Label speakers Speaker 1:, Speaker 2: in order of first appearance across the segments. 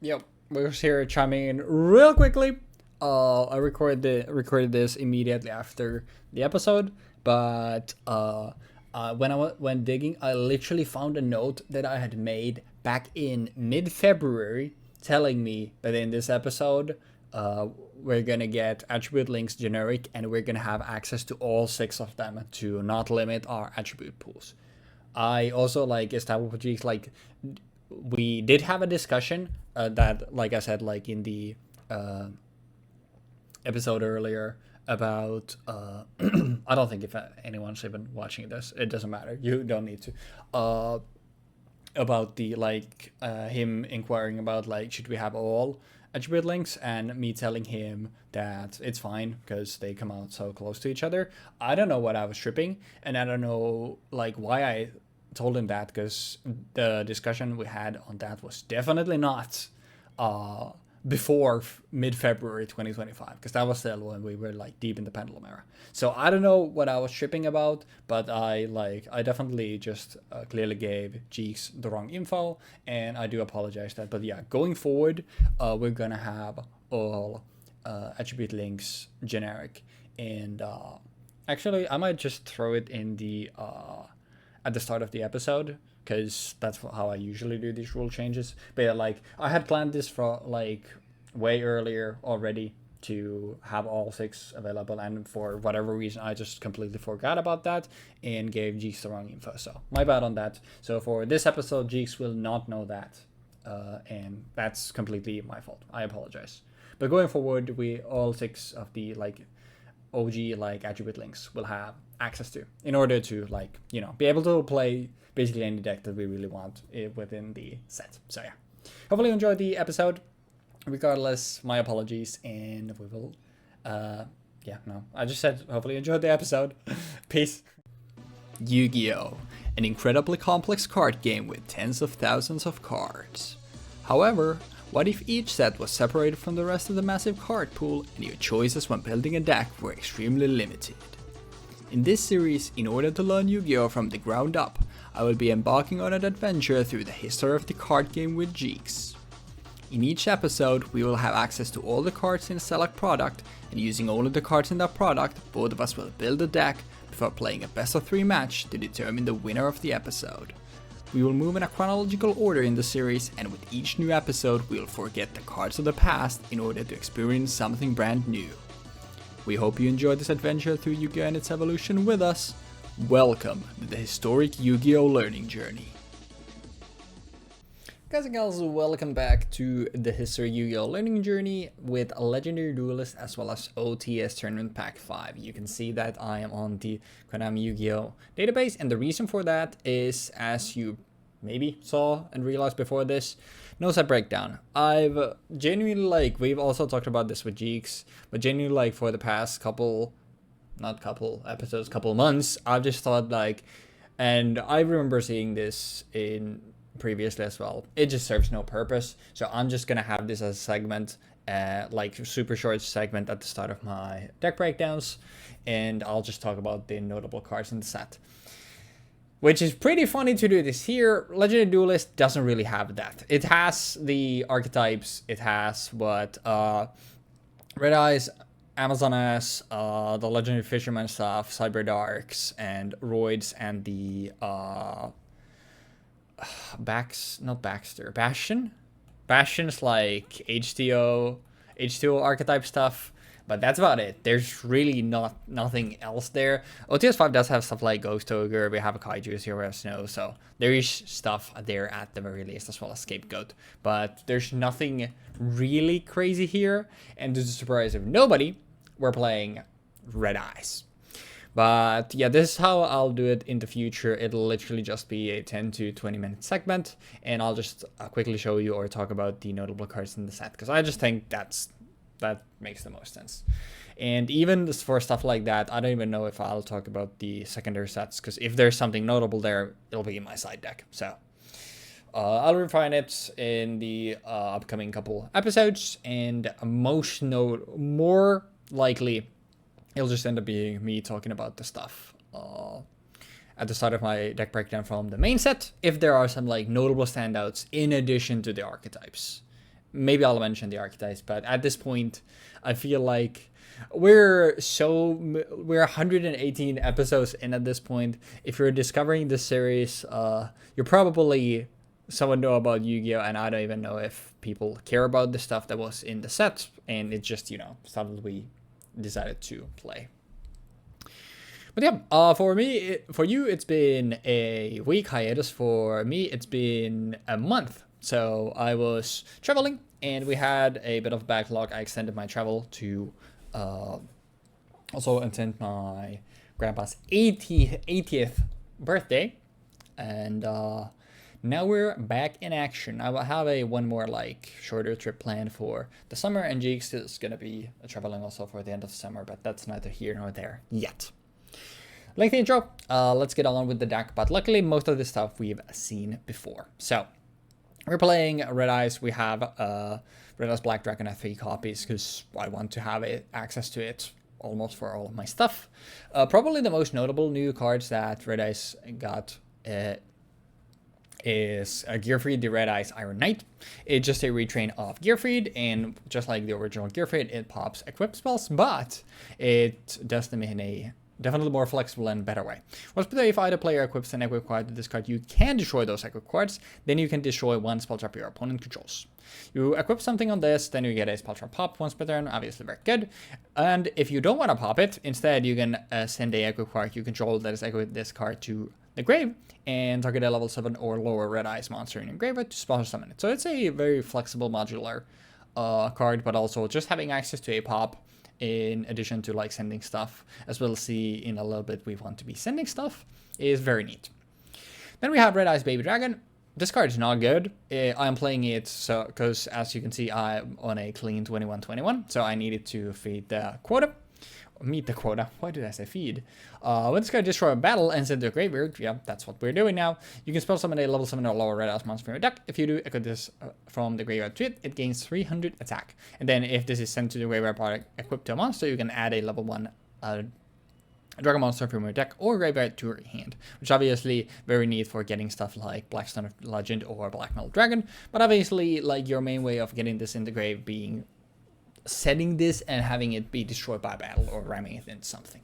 Speaker 1: Yep, we're just here chiming in real quickly. I recorded this immediately after the episode, but when digging, I literally found a note that I had made back in mid-February, telling me that in this episode, we're gonna get attribute links generic, and we're gonna have access to all 6 of them to not limit our attribute pools. I also like established Jeexx, like we did have a discussion that, like I said, like in the episode earlier about I don't think if anyone's even watching this, it doesn't matter. You don't need to. About the him inquiring about like should we have all attribute links, and me telling him that it's fine because they come out so close to each other. I don't know what I was tripping, and I don't know like why I told him that, because the discussion we had on that was definitely not uh, before mid-February 2025, because that was still when we were like deep in the pendulum era. So I don't know what I was tripping about, but I definitely just clearly gave Jeexx the wrong info, and I do apologize that. But yeah, going forward, we're gonna have all attribute links generic, and actually I might just throw it in the at the start of the episode, because that's how I usually do these rule changes. But yeah, like I had planned this for like way earlier already to have all 6 available, and for whatever reason I just completely forgot about that and gave Jeexx the wrong info. So my bad on that. So for this episode, Jeexx will not know that, and that's completely my fault. I apologize. But going forward, we all 6 of the like OG like attribute links will have access to, in order to like be able to play basically any deck that we really want within the set. So yeah, hopefully you enjoyed the episode. Regardless, my apologies, and we will I just said hopefully you enjoyed the episode. Peace. Yu-Gi-Oh! An incredibly complex card game with tens of thousands of cards. However, what if each set was separated from the rest of the massive card pool, and your choices when building a deck were extremely limited? In this series, in order to learn Yu-Gi-Oh! From the ground up, I will be embarking on an adventure through the history of the card game with Jeexx. In each episode, we will have access to all the cards in a select product, and using only the cards in that product, both of us will build a deck before playing a best of 3 match to determine the winner of the episode. We will move in a chronological order in the series, and with each new episode we will forget the cards of the past in order to experience something brand new. We hope you enjoyed this adventure through Yu-Gi-Oh! And its evolution with us. Welcome to the historic Yu-Gi-Oh! Learning journey. Guys and gals, welcome back to the History Yu-Gi-Oh! Learning journey with Legendary Duelist as well as OTS Tournament Pack 5. You can see that I am on the Konami Yu-Gi-Oh! Database, and the reason for that is, as you maybe saw and realized before this, no set breakdown. I've genuinely, we've also talked about this with Jeexx, but genuinely, for the past couple months, I've just thought and I remember seeing this in previously as well, it just serves no purpose. So I'm just gonna have this as a segment, super short segment at the start of my deck breakdowns, and I'll just talk about the notable cards in the set. Which is pretty funny to do this here. Legendary Duelist doesn't really have that. It has the archetypes, it has what Red Eyes, Amazoness, the Legendary Fisherman stuff, Cyber Darks, and Roids, and the Bastion. Bastion's like H2O archetype stuff, but that's about it. There's really nothing else there. OTS 5 does have stuff like Ghost Ogre, we have a Kaiju, Zero Snow, so there is stuff there at the very least, as well as Scapegoat. But there's nothing really crazy here, and to the surprise of nobody, we're playing Red Eyes. But yeah, this is how I'll do it in the future. It'll literally just be a 10 to 20 minute segment, and I'll just quickly show you or talk about the notable cards in the set, because I just think that makes the most sense. And even for stuff like that, I don't even know if I'll talk about the secondary sets, because if there's something notable there, it'll be in my side deck. So I'll refine it in the upcoming couple episodes, and more likely it'll just end up being me talking about the stuff at the start of my deck breakdown from the main set, if there are some notable standouts in addition to the archetypes. maybe I'll mention the archetypes, but at this point, I feel like we're 118 episodes in at this point. If you're discovering this series, you're probably someone know about Yu-Gi-Oh, and I don't even know if people care about the stuff that was in the set, and it's just, stuff that we decided to play. But yeah, for you, it's been a week hiatus. For me, it's been a month. So I was traveling, and we had a bit of backlog. I extended my travel to also attend my grandpa's 80th birthday, and now we're back in action. I will have one more shorter trip planned for the summer, and Jeexx is gonna be traveling also for the end of the summer, but that's neither here nor there yet. Lengthy intro, let's get on with the deck, but luckily most of the stuff we've seen before. So, we're playing Red Eyes. We have Red Eyes Black Dragon at 3 copies, because I want to have access to it almost for all of my stuff. Probably the most notable new cards that Red Eyes got is Gearfried, the Red Eyes Iron Knight. It's just a retrain of Gearfried, and just like the original Gearfried, it pops equip spells, but it does them in a definitely more flexible and better way. Once per day, if either player equips an equip card to this card, you can destroy those equip cards. Then you can destroy one spell trap your opponent controls. You equip something on this, then you get a spell trap pop once per turn, obviously very good. And if you don't want to pop it, instead you can send a equip card you control that is equipped this card to the grave, and target a level 7 or lower Red Eyes monster in your graveyard to spell summon it. So it's a very flexible modular card, but also just having access to a pop in addition to sending stuff, as we'll see in a little bit we want to be sending stuff, is very neat. Then we have Red Eyes Baby Dragon. This card is not good. I'm playing it because as you can see I'm on a clean 21-21, so I needed to feed the quota. Meet the quota. Why did I say feed? When this card destroy a battle and send to a graveyard, yeah, that's what we're doing now. You can spell summon a level 7 or lower Red Eyes monster from your deck. If you do equip this from the graveyard to it, it gains 300 attack. And then if this is sent to the graveyard part equipped to a monster, you can add a level 1 Dragon monster from your deck or graveyard to your hand, which obviously very neat for getting stuff like Blackstone of Legend or Black Metal Dragon. But obviously, your main way of getting this in the grave being setting this and having it be destroyed by battle or ramming it into something.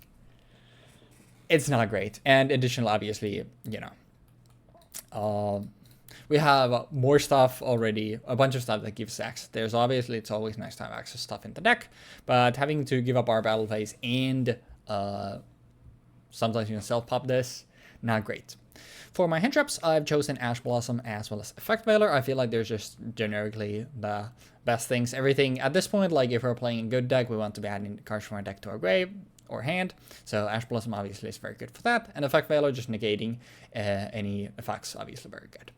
Speaker 1: It's not great. And additionally, obviously, we have more stuff already, a bunch of stuff that gives access. It's always nice to have access stuff in the deck, but having to give up our battle phase and sometimes you can self-pop this, not great. For my hand traps, I've chosen Ash Blossom as well as Effect Veiler. I feel like they're just generically the best things. Everything at this point, if we're playing a good deck, we want to be adding cards from our deck to our grave or hand. So Ash Blossom obviously is very good for that. And Effect Veiler, just negating any effects, obviously very good.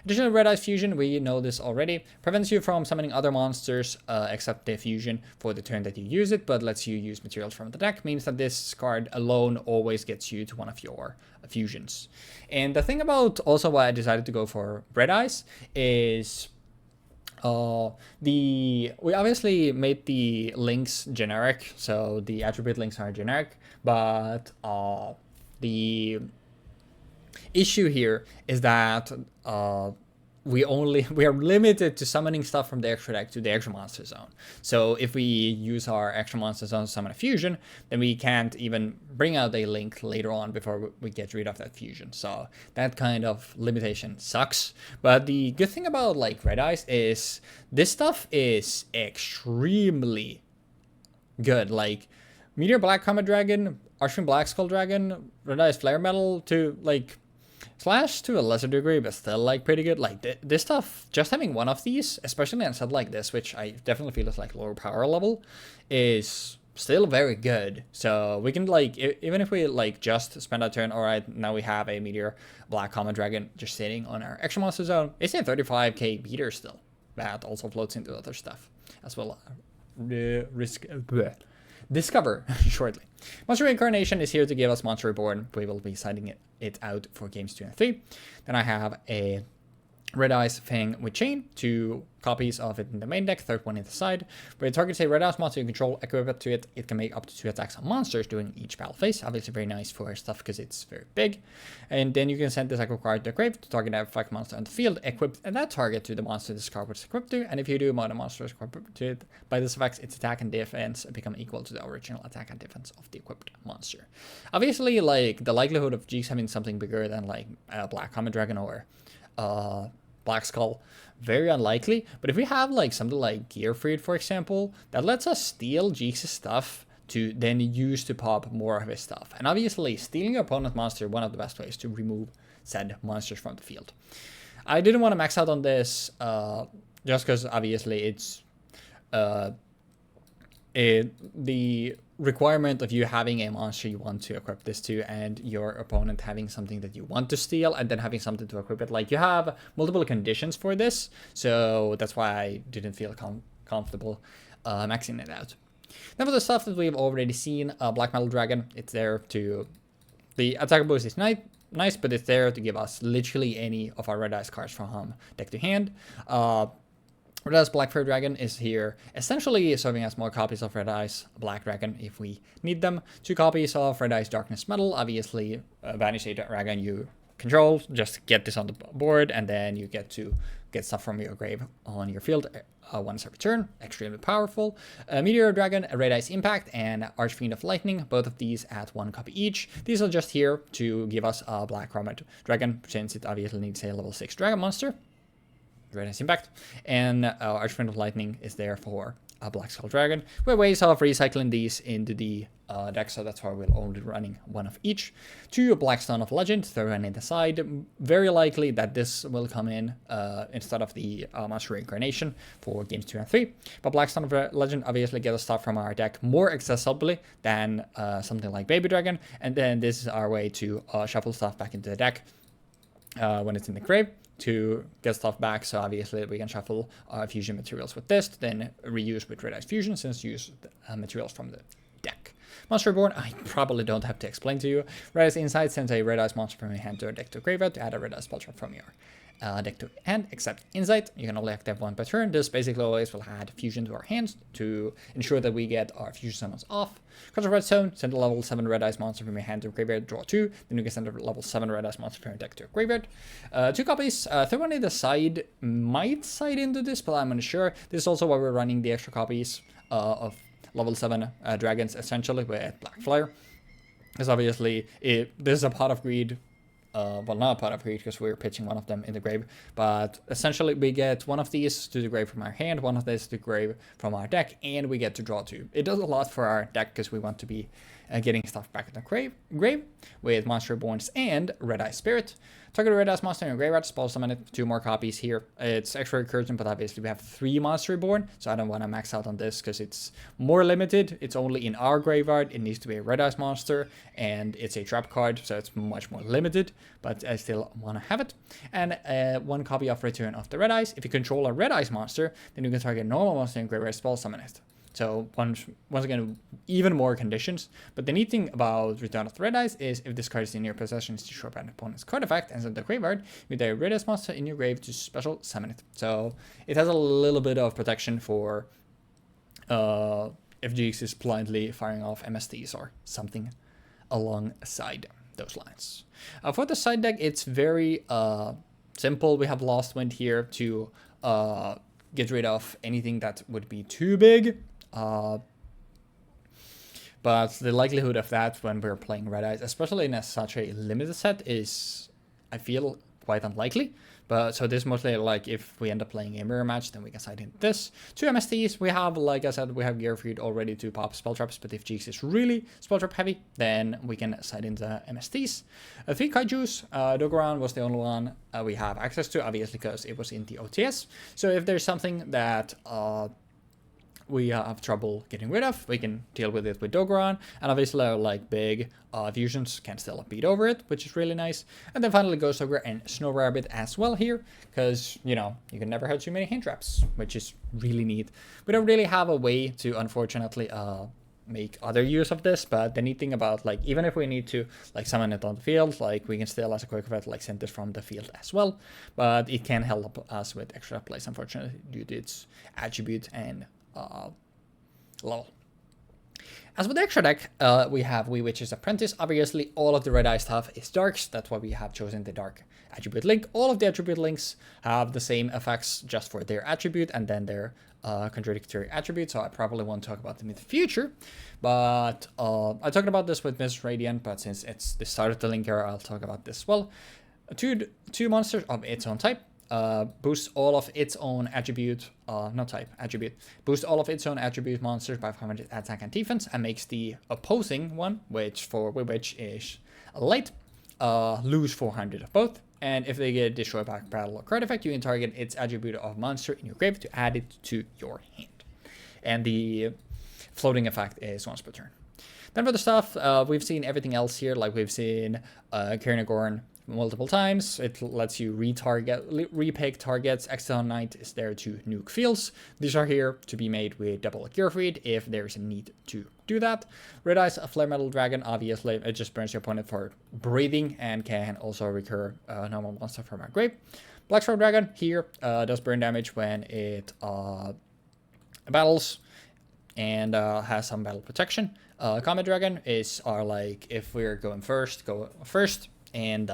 Speaker 1: Additionally, Red Eyes Fusion, we know this already, prevents you from summoning other monsters except the fusion for the turn that you use it, but lets you use materials from the deck, means that this card alone always gets you to one of your fusions. And the thing about also why I decided to go for Red Eyes is we obviously made the links generic, so the attribute links are generic, but the issue here is that we are limited to summoning stuff from the extra deck to the extra monster zone. So if we use our extra monster zone to summon a fusion, then we can't even bring out a link later on before we get rid of that fusion. So that kind of limitation sucks. But the good thing about Red Eyes is this stuff is extremely good. Meteor Black Comet Dragon, Archfiend Black Skull Dragon, Red Eyes Flare Metal to Slash to a lesser degree, but still pretty good. This stuff, just having one of these, especially on a set like this, which I definitely feel is lower power level, is still very good. So we can even if we just spend a turn, all right, now we have a Meteor Black Comet Dragon just sitting on our extra monster zone. It's a 35k beater still. That also floats into other stuff as well. Discover shortly. Monster Reincarnation is here to give us Monster Reborn. We will be citing it out for games 2 and 3. Then I have a Red Eyes Fang with Chain, 2 copies of it in the main deck, third one in the side. Where it targets a Red Eyes monster you control, equip it to it, it can make up to 2 attacks on monsters during each battle phase. Obviously very nice for stuff because it's very big. And then you can send this aggro card to the grave to target an effect monster on the field, equip that target to the monster this card was equipped to, and if you do, mod a monster is equipped to it. By this effect, its attack and defense become equal to the original attack and defense of the equipped monster. Obviously, like, the likelihood of Jeexx having something bigger than, like, Black Comet Dragon or Black Skull, very unlikely. But if we have like something like Gearfried, for example, that lets us steal Jeexx's stuff to then use to pop more of his stuff. And obviously, stealing your opponent's monster, one of the best ways to remove said monsters from the field. I didn't want to max out on this just because obviously it's the requirement of you having a monster you want to equip this to and your opponent having something that you want to steal and then having something to equip it. Like, you have multiple conditions for this, so that's why I didn't feel comfortable maxing it out. Then for the stuff that we've already seen, Black Metal Dragon, it's there to... The attack boost is nice, but it's there to give us literally any of our Red Eyes cards from deck to hand. Red Eyes Black Fur Dragon is here, essentially serving as more copies of Red Eyes Black Dragon if we need them. 2 copies of Red Eyes Darkness Metal, obviously banish a dragon you control, just get this on the board, and then you get to get stuff from your grave on your field once every turn. Extremely powerful. Meteor Dragon, Red Eyes Impact, and Archfiend of Lightning, both of these at 1 copy each. These are just here to give us a Black Comet Dragon, since it obviously needs a level 6 dragon monster. Red Eyes Impact, and Archfiend of Lightning is there for a Black Skull Dragon. We have ways of recycling these into the deck, so that's why we're only running 1 of each. 2 Black Stone of Legend, throw one in the side. Very likely that this will come in instead of the Monster Reincarnation for games 2 and 3. But Black Stone of Legend obviously gets us stuff from our deck more accessibly than something like Baby Dragon, and then this is our way to shuffle stuff back into the deck when it's in the grave, to get stuff back. So obviously we can shuffle fusion materials with this, then reuse with Red Eyes Fusion, since you use materials from the deck. Monster Reborn, I probably don't have to explain to you. Red Eyes Insight sends a Red Eyes monster from your hand to your deck to graveyard to add a Red Eyes spell trap from your deck to hand, except Insight. You can only active 1 per turn. This basically always will add fusion to our hands to ensure that we get our fusion summons off. Because of Redstone, send a level 7 Red Eyes monster from your hand to your graveyard, draw 2. Then you can send a level 7 Red Eyes monster from your deck to your graveyard. 2 copies. Third one in the side might side into this, but I'm unsure. This is also why we're running the extra copies of level 7 dragons, essentially, with Black Flare. Because obviously, this is a Pot of Greed. Well, not a Pot of Greed, because we're pitching one of them in the grave, but essentially we get 1 of these to the grave from our hand, 1 of this to the grave from our deck, and we get to draw 2. It does a lot for our deck because we want to be getting stuff back in the grave with Monster Reborns and Red Eye Spirit. Target a Red Eyes monster in your graveyard, spell summon it, 2 more copies here. It's extra recursion, but obviously we have 3 Monster Reborn, so I don't want to max out on this because it's more limited. It's only in our graveyard, it needs to be a Red Eyes monster, and it's a trap card, so it's much more limited, but I still want to have it. And 1 copy of Return of the Red Eyes. If you control a Red Eyes monster, then you can target a normal monster in graveyard, spell summon it. So once again, even more conditions. But the neat thing about Return of the Red Eyes is if this card is in your possession, it's destroyed by an opponent's card effect, and send the graveyard with a Red Eyes monster in your grave to special summon it. So it has a little bit of protection for if Jeexx is blindly firing off MSTs or something alongside those lines. For the side deck, it's very simple. We have Lost Wind here to get rid of anything that would be too big. But the likelihood of that when we're playing Red Eyes, especially in such a limited set, is, I feel, quite unlikely. But so this mostly like if we end up playing a mirror match, then we can side in this. 2 MSTs, we have, like I said, we have Gearfried already to pop spell traps, but if Jeexx is really spell trap heavy, then we can side into MSTs. 3 Kaijus, Dogoran was the only one we have access to, obviously because it was in the OTS. So if there's something that we have trouble getting rid of, we can deal with it with Dogoran, and obviously like big fusions can still beat over it, which is really nice. And then finally Ghost Ogre and Snow Rabbit as well here, because, you know, you can never have too many hand traps, which is really neat. We don't really have a way to, unfortunately, make other use of this. But the neat thing about like even if we need to like summon it on the field, like we can still as a quick effect like send this from the field as well. But it can help us with extra plays, unfortunately, due to its attribute and level. As with the extra deck, we have Witch's Apprentice. Obviously, all of the red eye stuff is darks. That's why we have chosen the dark attribute link. All of the attribute links have the same effects just for their attribute and then their contradictory attribute. So I probably won't talk about them in the future. But I talked about this with Miss Radiant, but since it's the start of the link era, I'll talk about this as well. Two monsters of its own type. Boosts all of its own attribute, not type, attribute. Boosts all of its own attribute monsters by 500 attack and defense, and makes the opposing one, which is light, lose 400 of both. And if they get destroyed by battle or card effect, you can target its attribute of monster in your grave to add it to your hand. And the floating effect is once per turn. Then for the stuff, we've seen everything else here, like we've seen Kernagorn multiple times. It lets you repick targets. Exile Knight is there to nuke fields. These are here to be made with double Gearfried if there's a need to do that. Red Eyes, a Flare Metal Dragon, obviously it just burns your opponent for breathing and can also recur a normal monster from our grave. Black Sword Dragon here does burn damage when it battles and has some battle protection. Comet Dragon is our like if we're going first, go first. And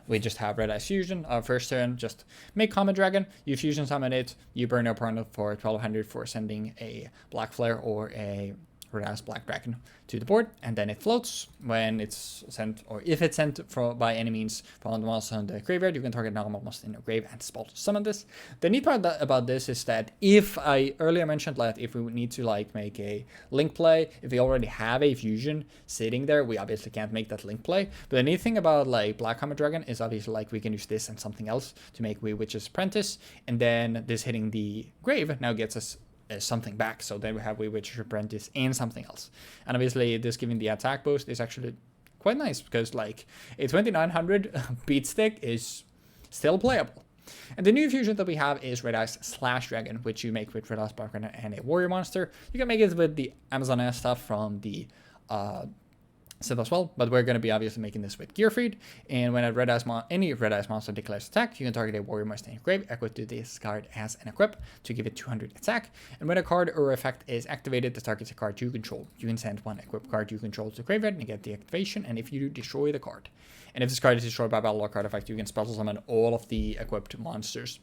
Speaker 1: we just have Red Eyes Fusion. Our first turn, just make Comet Dragon. You fusion summon it. You burn your opponent for 1200 for sending a Black Flare or a Red Eyes Black Dragon to the board. And then it floats when it's sent, or if it's sent by any means from the monster on the graveyard. You can target normal monster in your grave and spell to summon this. The neat part about this is that if I earlier mentioned that if we need to like make a link play, if we already have a fusion sitting there, we obviously can't make that link play. But the neat thing about like Black Comet Dragon is obviously like we can use this and something else to make Witch's Apprentice, and then this hitting the grave now gets us something back. So then we have Witch's Apprentice and something else. And obviously this giving the attack boost is actually quite nice because like a 2900 beat stick is still playable. And the new fusion that we have is Red Eyes Slash Dragon, which you make with Red Eyes Black Dragon and a Warrior monster. You can make it with the Amazon stuff from the set as well, but we're going to be obviously making this with Gearfried. And when any Red Eyes monster declares attack, you can target a Warrior monster in your grave, equip to this card as an equip to give it 200 attack. And when a card or effect is activated that targets a card you control, you can send one equip card you control to the graveyard and get the activation, and if you do, destroy the card. And if this card is destroyed by battle or card effect, you can special summon all of the equipped monsters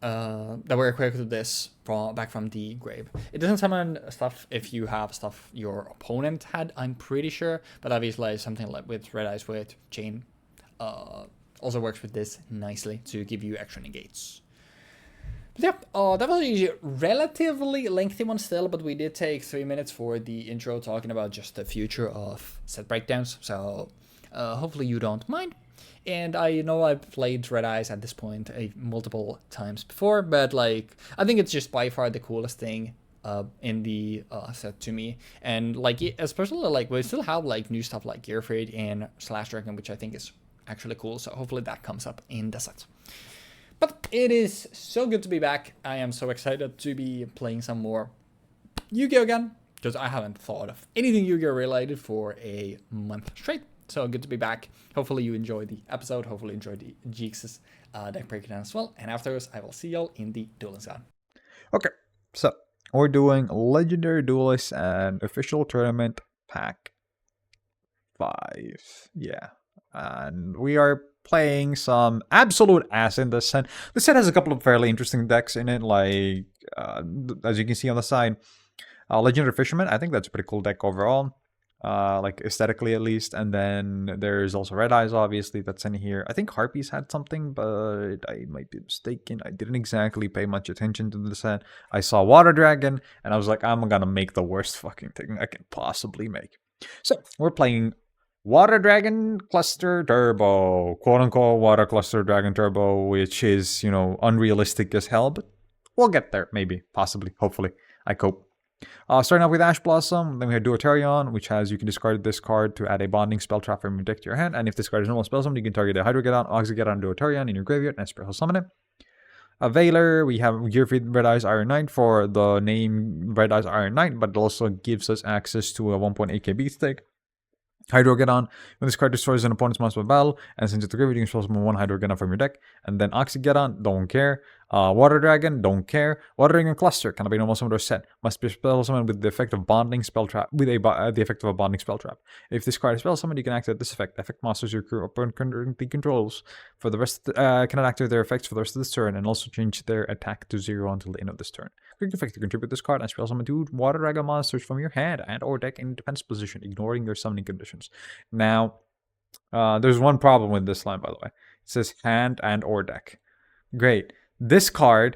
Speaker 1: that were equipped with this back from the grave. It doesn't summon stuff if you have stuff your opponent had, I'm pretty sure, but obviously something like with Red Eyes with Chain also works with this nicely to give you extra negates. But yeah, that was a relatively lengthy one still, but we did take 3 minutes for the intro talking about just the future of set breakdowns, so hopefully you don't mind. And I know I've played Red Eyes at this point multiple times before, but like I think it's just by far the coolest thing in the set to me. And like especially like we still have like new stuff like Gearfried and Slash Dragon, which I think is actually cool. So hopefully that comes up in the set. But it is so good to be back. I am so excited to be playing some more Yu-Gi-Oh again, because I haven't thought of anything Yu-Gi-Oh related for a month straight. So good to be back. Hopefully you enjoyed the episode. Hopefully you enjoyed the Jeexx deck breakdown as well. And afterwards, I will see y'all in the Duelists God.
Speaker 2: Okay, so we're doing Legendary Duelists and Official Tournament Pack 5. Yeah, and we are playing some absolute ass in this set. The set has a couple of fairly interesting decks in it, like as you can see on the side, Legendary Fisherman. I think that's a pretty cool deck overall. Like aesthetically at least. And then there's also Red Eyes, obviously, that's in here. I think Harpies had something, but I might be mistaken. I didn't exactly pay much attention to the set. I saw Water Dragon, and I was like, I'm gonna make the worst fucking thing I can possibly make. So we're playing Water Dragon Cluster Turbo, quote-unquote Water Cluster Dragon Turbo, which is, you know, unrealistic as hell, but we'll get there, maybe, possibly, hopefully. I cope. Starting off with Ash Blossom, then we have Duotarion, which has you can discard this card to add a bonding spell trap from your deck to your hand, and if this card is normal spell summon, you can target a Hydrogeddon, Oxygeddon, Duotarion in your graveyard and special summon it. A Veiler, we have Gearfeed Red Eyes Iron Knight for the name Red Eyes Iron Knight, but it also gives us access to a 1.8k beatstick. Hydrogeddon, when this card destroys an opponent's monster by battle and sends it to graveyard, you can summon one Hydrogeddon from your deck. And then Oxygeddon, don't care. Water Dragon, don't care. Water Dragon Cluster, cannot be normal summoned or set. Must be spell summoned with the effect of Bonding Spell Trap, with the effect of a Bonding Spell Trap. If this card is spell summoned, you can activate this effect. Effect monsters your opponent currently controls for the rest cannot activate their effects for the rest of this turn, and also change their attack to 0 until the end of this turn. Quick effect to contribute this card and spell summon 2 Water Dragon monsters from your hand and or deck in defense position, ignoring their summoning conditions. Now, there's one problem with this line, by the way. It says hand and or deck. Great. This card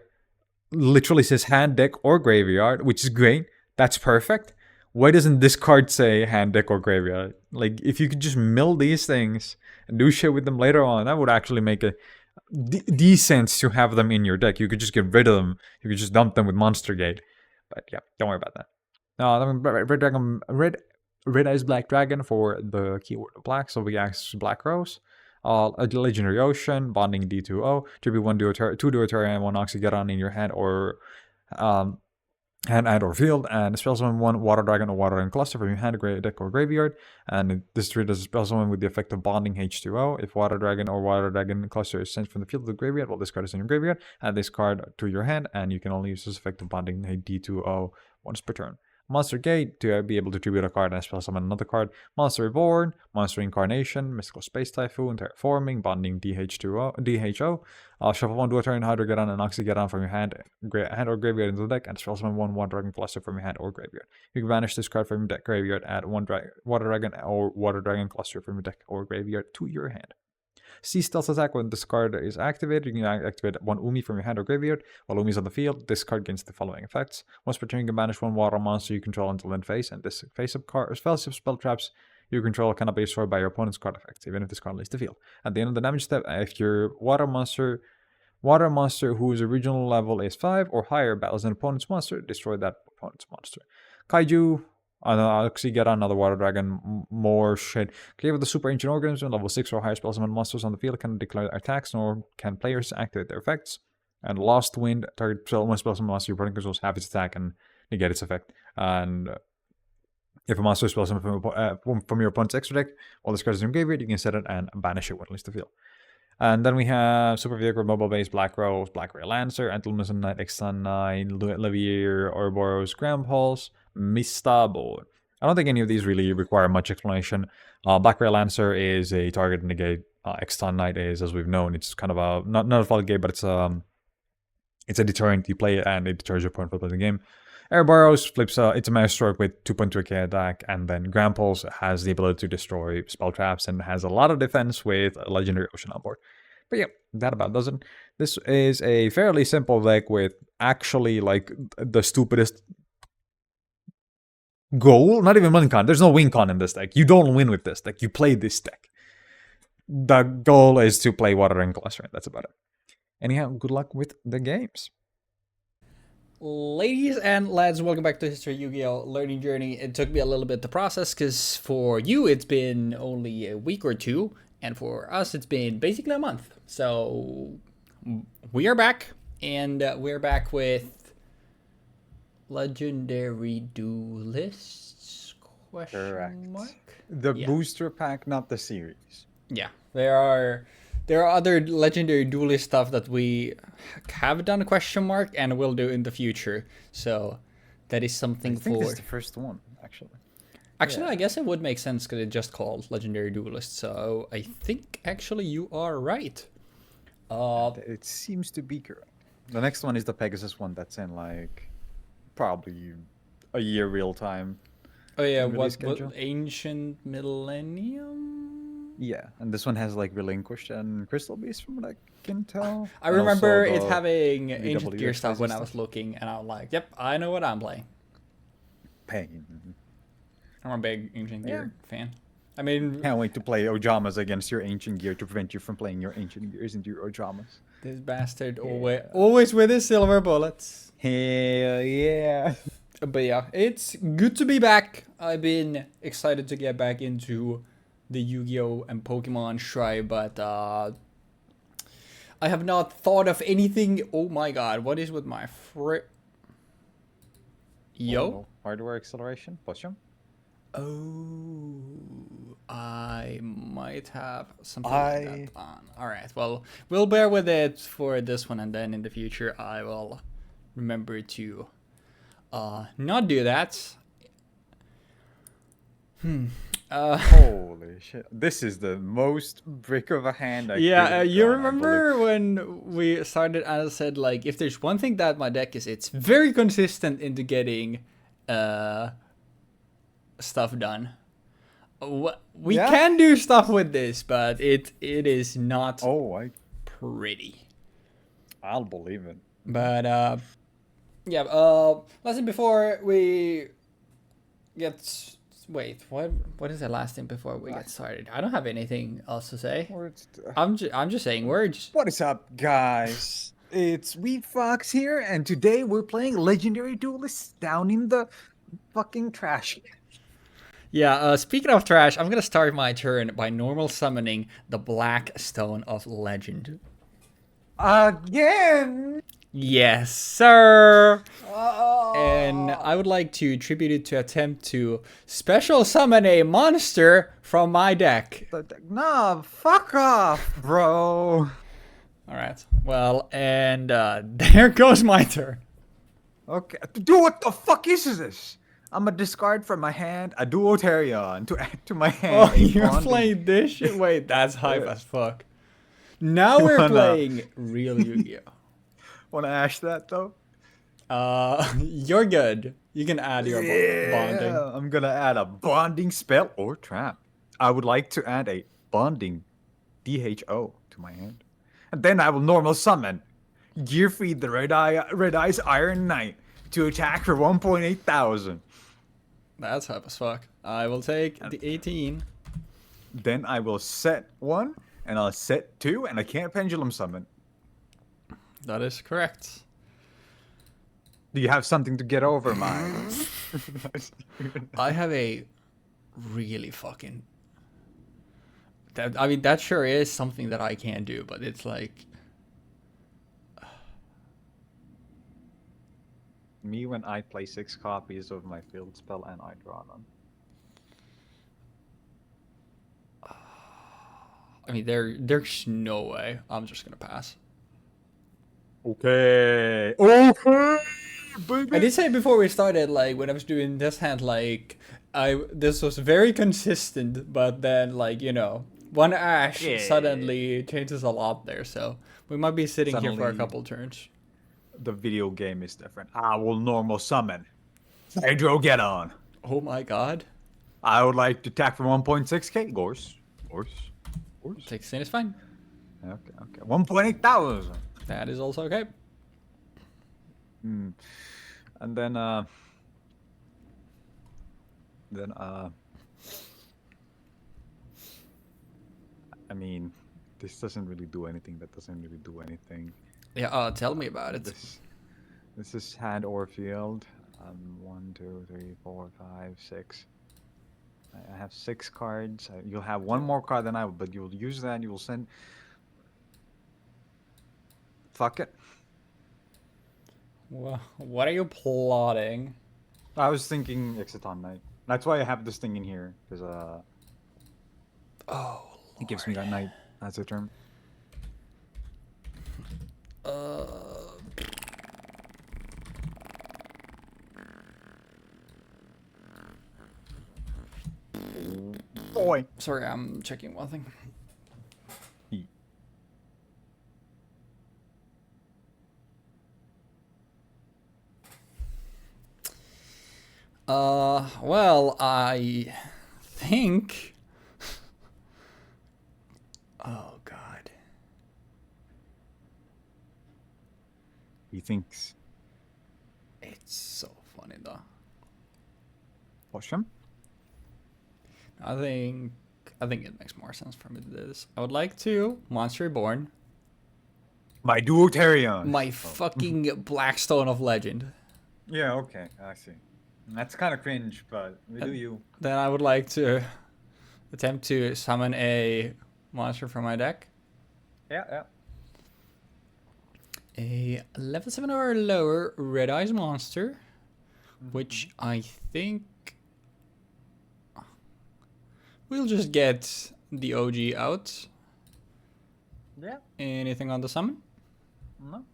Speaker 2: literally says hand, deck, or graveyard, which is great. That's perfect. Why doesn't this card say hand, deck, or graveyard? Like, if you could just mill these things and do shit with them later on, that would actually make a decent to have them in your deck. You could just get rid of them. You could just dump them with Monster Gate. But yeah, don't worry about that. Red Eyes Black Dragon for the keyword of black, so we ask Black Rose. A Legendary Ocean, Bonding D2O, tribute 2 Duoteria and 1 Oxygeddon in your hand or hand or field, and spell summon 1 Water Dragon or Water Dragon Cluster from your hand, deck, or graveyard. And this treat as a spell summon with the effect of Bonding H2O. If Water Dragon or Water Dragon Cluster is sent from the field to the graveyard, well, this card is in your graveyard. Add this card to your hand, and you can only use this effect of Bonding D2O once per turn. Monster Gate, to be able to tribute a card and spell summon another card. Monster Reborn, Monster Incarnation, Mystical Space Typhoon, Terraforming, Bonding DHO. Shuffle 1 Duoteria, Hydrogeddon, and Oxygeddon from your hand or graveyard into the deck, and spell summon 1 Water Dragon Cluster from your hand or graveyard. You can banish this card from your deck graveyard, add 1 Water Dragon or Water Dragon Cluster from your deck or graveyard to your hand. See Stealth Attack, when this card is activated, you can activate 1 Umi from your hand or graveyard. While Umi is on the field, this card gains the following effects. Once per turn, you can banish 1 water monster you control until end phase, and this face-up card, spell traps you control cannot be destroyed by your opponent's card effects, even if this card leaves the field. At the end of the damage step, if your water monster whose original level is 5 or higher battles an opponent's monster, destroy that opponent's monster. Kaiju, Oxygeddon, another Water Dragon, more shit. Clear with the Super Ancient Organism, level 6 or higher spell summon monsters on the field can declare attacks, nor can players activate their effects. And Lost Wind, target spell summon monster your opponent controls half its attack and negate its effect. And if a monster spell summon from your opponent's extra deck, while this card is in your graveyard, you can set it and banish it when it leaves the field. And then we have Super Vehicle, Mobile Base, Black Rose, Black Ray Lancer, Antiluminescent Knight, Exxon Knight, Levier, Ouroboros, Grand Pulse, Mistabo. I don't think any of these really require much explanation. Black Ray Lancer is a target negate. Exxon Knight is, as we've known, it's kind of a not a floodgate, but it's a deterrent. You play it and it deters your opponent from playing the game. Ouroboros flips, it's a Maelstrom with 2.2k attack, and then Grand Pulse has the ability to destroy spell traps and has a lot of defense with a Legendary Ocean on board. But yeah, that about does it. This is a fairly simple deck with actually like the stupidest goal. Not even win con. There's no win con in this deck. You don't win with this deck. You play this deck. The goal is to play Water and Cluster. That's about it. Anyhow, good luck with the games.
Speaker 1: Ladies and lads, welcome back to History Yu-Gi-Oh! Learning Journey. It took me a little bit to process because for you it's been only a week or two, and for us it's been basically a month. So we are back, and we're back with Legendary Duelists?
Speaker 2: Correct.
Speaker 1: Mark?
Speaker 2: The booster pack, not the series.
Speaker 1: Yeah, there are other Legendary Duelist stuff that we have done question mark and will do in the future. So that is something
Speaker 2: I think this is the first one, actually.
Speaker 1: Actually, yeah. I guess it would make sense because it just called Legendary Duelist. So I think actually you are right.
Speaker 2: It seems to be correct. The next one is the Pegasus one that's in like probably a year real time.
Speaker 1: Oh yeah, what Ancient Millennium?
Speaker 2: Yeah, and this one has like Relinquished and Crystal Beast from what I can tell.
Speaker 1: I remember it having Ancient Gear stuff when I was looking, and I was like, yep, I know what I'm playing.
Speaker 2: Pain.
Speaker 1: I'm a big Ancient Gear fan. I mean...
Speaker 2: Can't wait to play Ojamas against your Ancient Gear to prevent you from playing your Ancient Gears into your Ojamas.
Speaker 1: This bastard always with his silver bullets.
Speaker 2: Hell yeah.
Speaker 1: But yeah, it's good to be back. I've been excited to get back into the Yu-Gi-Oh! And Pokemon tribe, but I have not thought of anything. Oh my god, what is with my Yo?
Speaker 2: Oh, hardware acceleration, push him.
Speaker 1: Oh, I might have something like that on. Alright, well, we'll bear with it for this one, and then in the future I will remember to not do that.
Speaker 2: Holy shit. This is the most brick of a hand I could have
Speaker 1: You
Speaker 2: done,
Speaker 1: remember when we started and I said, like, if there's one thing that my deck is, it's very consistent into getting stuff done. We can do stuff with this, but it is not pretty.
Speaker 2: I'll believe it.
Speaker 1: But yeah, last thing before we get... Wait, what is the last thing before we get started? I don't have anything else to say. I'm just saying words.
Speaker 2: What is up, guys? It's Weebfox here, and today we're playing Legendary Duelists down in the fucking trash.
Speaker 1: Yeah, speaking of trash, I'm gonna start my turn by normal summoning the Black Stone of Legend.
Speaker 2: Again?
Speaker 1: Yes, sir! And I would like to tribute it to attempt to special summon a monster from my deck.
Speaker 2: Nah, fuck off, bro.
Speaker 1: Alright, well, and there goes my turn.
Speaker 2: Okay, dude, what the fuck is this? I'm gonna discard from my hand a Duotarion to add to my hand.
Speaker 1: Oh, you're playing this shit? Wait, that's hype as fuck. Now we're playing real Yu-Gi-Oh!
Speaker 2: Wanna ash that though?
Speaker 1: You're good. You can add your bonding.
Speaker 2: I'm gonna add a bonding spell or trap. I would like to add a bonding DHO to my hand. And then I will normal summon Gear Feed the Red Eye's Iron Knight to attack for 1.8 thousand.
Speaker 1: That's hype as fuck. I will take the 18.
Speaker 2: Then I will set 1, and I'll set 2, and I can't pendulum summon.
Speaker 1: That is correct.
Speaker 2: Do you have something to get over mine?
Speaker 1: I have a really fucking... I mean, that sure is something that I can do, but it's like...
Speaker 2: Me when I play 6 copies of my field spell and I draw them.
Speaker 1: I mean, there's no way. I'm just gonna pass.
Speaker 2: Okay. Okay. Baby.
Speaker 1: I did say before we started, like, when I was doing this hand, like, this was very consistent, but then, like, you know, one ash suddenly changes a lot there, so we might be sitting here for a couple turns.
Speaker 2: The video game is different. I will normal summon Hydrogeddon.
Speaker 1: Oh my god.
Speaker 2: I would like to attack for 1.6k. Gorse.
Speaker 1: 16 is fine.
Speaker 2: Okay. 1.8 thousand.
Speaker 1: That is also okay.
Speaker 2: And then I mean, this doesn't really do anything. That doesn't really do anything.
Speaker 1: Yeah, tell me about it.
Speaker 2: This is hand or field. 1, 2, 3, 4, 5, 6. I have 6 cards. You'll have one more card than I will, but you'll use that and you will send... Fuck it.
Speaker 1: What are you plotting?
Speaker 2: I was thinking Exiton Knight. That's why I have this thing in here, because it gives me that knight as a term. Boy.
Speaker 1: Sorry, I'm checking one thing. Well, I think... Oh, God.
Speaker 2: He thinks.
Speaker 1: It's so funny, though.
Speaker 2: Push him?
Speaker 1: I think it makes more sense for me to do this. I would like to Monster Reborn.
Speaker 2: My Duotarion.
Speaker 1: My fucking Blackstone of Legend.
Speaker 2: Yeah, okay. I see. That's kind of cringe, but we do you.
Speaker 1: Then I would like to attempt to summon a monster from my deck.
Speaker 2: Yeah.
Speaker 1: a level 7 or lower red eyes monster, which I think we'll just get the OG out.
Speaker 2: Yeah.
Speaker 1: Anything on the summon?
Speaker 2: No.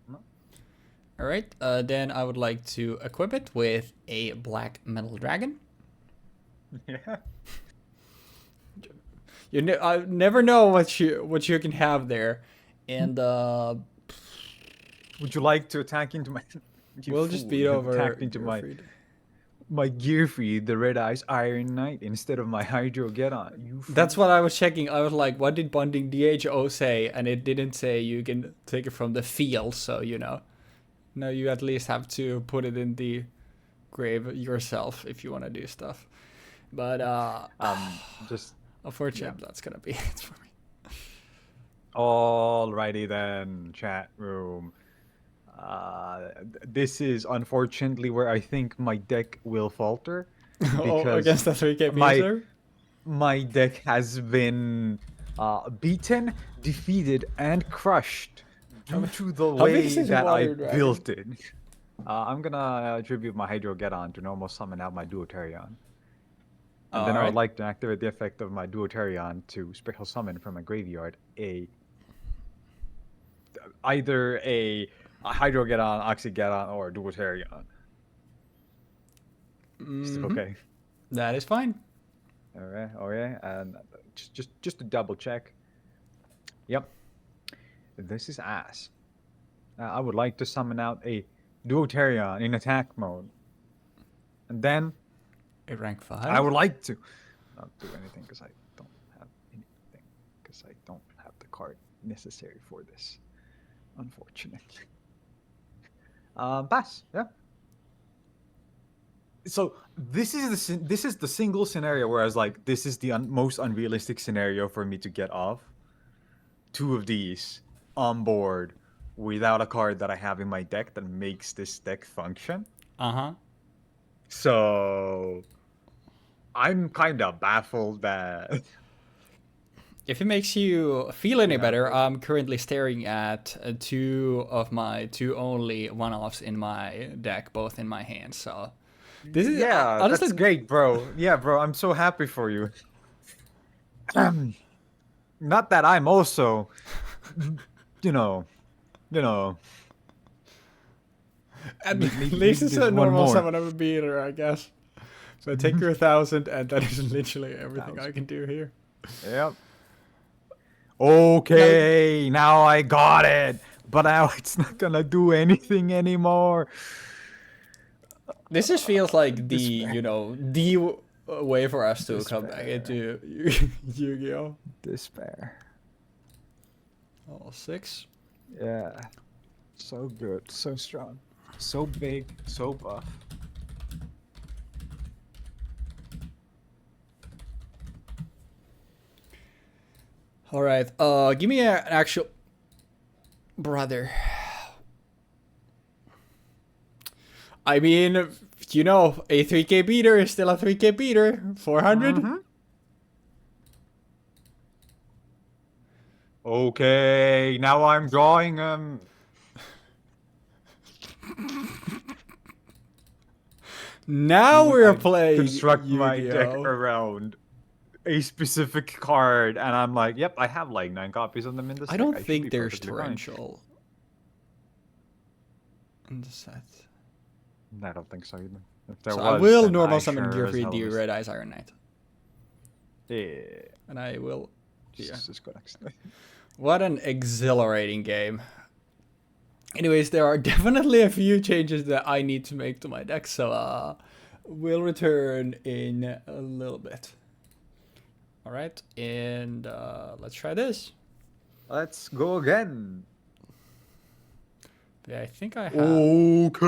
Speaker 1: Alright, then I would like to equip it with a black metal dragon.
Speaker 2: Yeah.
Speaker 1: I never know what you can have there. And
Speaker 2: Would you like to attack into my...
Speaker 1: we'll just beat over
Speaker 2: attacked into my gear feed, the Red Eyes Iron Knight, instead of my Hydro Get-On.
Speaker 1: That's what I was checking. I was like, what did Bonding DHO say? And it didn't say you can take it from the field, so you know. No, you at least have to put it in the grave yourself if you want to do stuff. But
Speaker 2: just
Speaker 1: unfortunately, that's gonna be it for me.
Speaker 2: Alrighty then, chat room. This is unfortunately where I think my deck will falter.
Speaker 1: Oh, against the 3k
Speaker 2: my deck has been beaten, defeated, and crushed due to the way that I built it. I'm gonna attribute my Hydro Get-On to normal summon out my Duoterion. And then I would like to activate the effect of my Duoterion to special summon from my graveyard either a Hydro Get-On, Oxy Get-On, or Duoterion. Is it okay?
Speaker 1: That is fine.
Speaker 2: Okay, and just to double check. Yep, this is ass. I would like to summon out a Duoterion in attack mode, and then
Speaker 1: A rank 5.
Speaker 2: I would like to not do anything because I don't have anything because I don't have the card necessary for this, unfortunately. Pass. Yeah. So this is the single scenario where I was like, this is the most unrealistic scenario for me to get off. Two of these on board without a card that I have in my deck that makes this deck function. So I'm kind of baffled that...
Speaker 1: If it makes you feel any better, I'm currently staring at two of my only one-offs in my deck, both in my hands. So this is
Speaker 2: honestly, that's great, bro. Yeah, bro, I'm so happy for you. Not that I'm also, you know.
Speaker 1: At least it's a normal summon of a beater, I guess. So I take your 1,000, and that is literally everything I can do here.
Speaker 2: Yep. Okay, now I got it, but now it's not gonna do anything anymore.
Speaker 1: This just feels like the way for us to come back into Yu-Gi-Oh!
Speaker 2: Despair.
Speaker 1: Oh, 6.
Speaker 2: Yeah. So good, so strong, so big, so buff.
Speaker 1: All right. Give me an actual brother. I mean, you know, a 3k beater is still a 3k beater. 400.
Speaker 2: Okay, now I'm drawing them.
Speaker 1: Now we're playing
Speaker 2: construct
Speaker 1: Yu-Gi-Oh!
Speaker 2: My deck around a specific card, and I'm like, yep, I have like 9 copies of them in this
Speaker 1: I
Speaker 2: deck.
Speaker 1: don't think there's torrential in the set.
Speaker 2: I don't think so either. If there
Speaker 1: So
Speaker 2: was,
Speaker 1: I will
Speaker 2: then
Speaker 1: normal
Speaker 2: I
Speaker 1: summon
Speaker 2: sure
Speaker 1: Gear Free
Speaker 2: as hell
Speaker 1: D
Speaker 2: was-
Speaker 1: Red Eyes Iron Knight.
Speaker 2: Yeah.
Speaker 1: And I will. Yeah.
Speaker 2: Just go next.
Speaker 1: What an exhilarating game. Anyways, there are definitely a few changes that I need to make to my deck, so we'll return in a little bit. Alright, and let's try this.
Speaker 2: Let's go again.
Speaker 1: Yeah, I think I have
Speaker 2: Okay.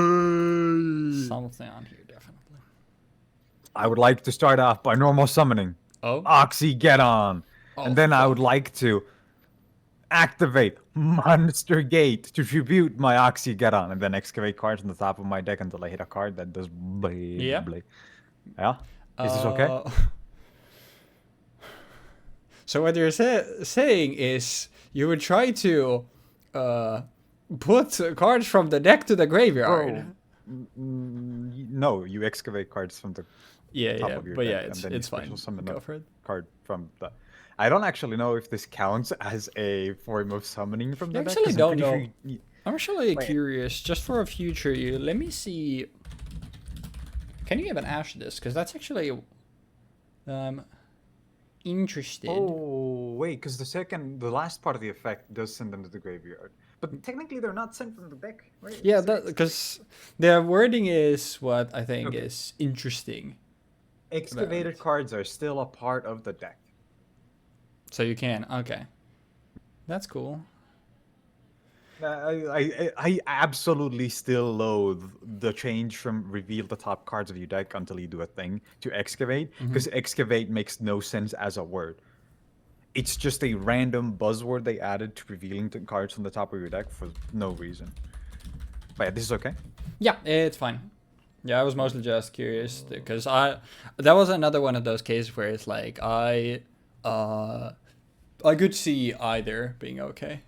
Speaker 1: something on here, definitely.
Speaker 2: I would like to start off by normal summoning.
Speaker 1: Oh?
Speaker 2: Oxy Get On.
Speaker 1: Oh,
Speaker 2: and then I would like to activate Monster Gate to tribute my Oxy Get On, and then excavate cards on the top of my deck until I hit a card that does blade.
Speaker 1: Yeah.
Speaker 2: Blade. Yeah? Is this okay?
Speaker 1: So what you're saying is you would try to put cards from the deck to the graveyard.
Speaker 2: Bro, no, you excavate cards from the top of your
Speaker 1: but
Speaker 2: deck,
Speaker 1: yeah,
Speaker 2: and then you
Speaker 1: it's
Speaker 2: special
Speaker 1: fine.
Speaker 2: summon
Speaker 1: Go
Speaker 2: a
Speaker 1: for it.
Speaker 2: card from the. I don't actually know if this counts as a form of summoning from
Speaker 1: I
Speaker 2: the deck.
Speaker 1: actually
Speaker 2: 'Cause I'm
Speaker 1: don't
Speaker 2: pretty
Speaker 1: know.
Speaker 2: sure
Speaker 1: I'm actually
Speaker 2: Wait.
Speaker 1: curious, just for a future you. Let me see. Can you even ash this? Because that's actually interested.
Speaker 2: Oh wait, because the last part of the effect does send them to the graveyard, but technically they're not sent from the deck, right?
Speaker 1: Yeah, because the wording is what I think
Speaker 2: Okay.
Speaker 1: is interesting.
Speaker 2: Excavated cards are still a part of the deck.
Speaker 1: So you can. Okay. That's cool.
Speaker 2: I absolutely still loathe the change from reveal the top cards of your deck until you do a thing to excavate, because excavate makes no sense as a word. It's just a random buzzword they added to revealing the cards from the top of your deck for no reason. But yeah, this is okay.
Speaker 1: Yeah, it's fine. Yeah, I was mostly just curious because that was another one of those cases where it's like I could see either being okay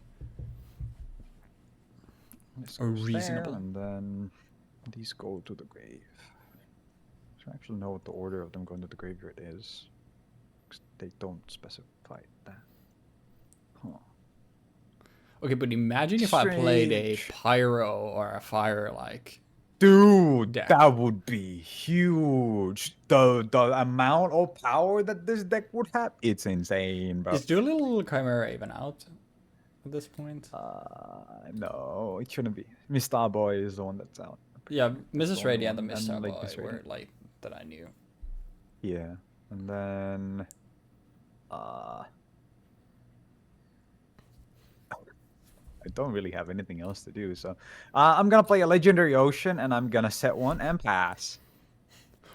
Speaker 2: This
Speaker 1: or
Speaker 2: goes
Speaker 1: reasonable.
Speaker 2: there, and then these go to the grave. I don't actually know what the order of them going to the graveyard is. 'Cause they don't specify that. Huh.
Speaker 1: Okay, but imagine if I played a
Speaker 2: Strange.
Speaker 1: pyro or a fire like.
Speaker 2: Dude,
Speaker 1: deck.
Speaker 2: that would be huge. The amount of power that this deck would have, it's insane, bro.
Speaker 1: Is Doolittle Chimera even out at this point?
Speaker 2: No, it shouldn't be. Mr. Boy is the one that's out.
Speaker 1: Yeah,
Speaker 2: That's the
Speaker 1: Mrs.
Speaker 2: only
Speaker 1: Radiant
Speaker 2: one.
Speaker 1: and Mr.
Speaker 2: And like
Speaker 1: Boy
Speaker 2: Miss
Speaker 1: were
Speaker 2: Radiant.
Speaker 1: like that I knew.
Speaker 2: Yeah. And then I don't really have anything else to do, so I'm gonna play a Legendary Ocean, and I'm gonna set one and pass.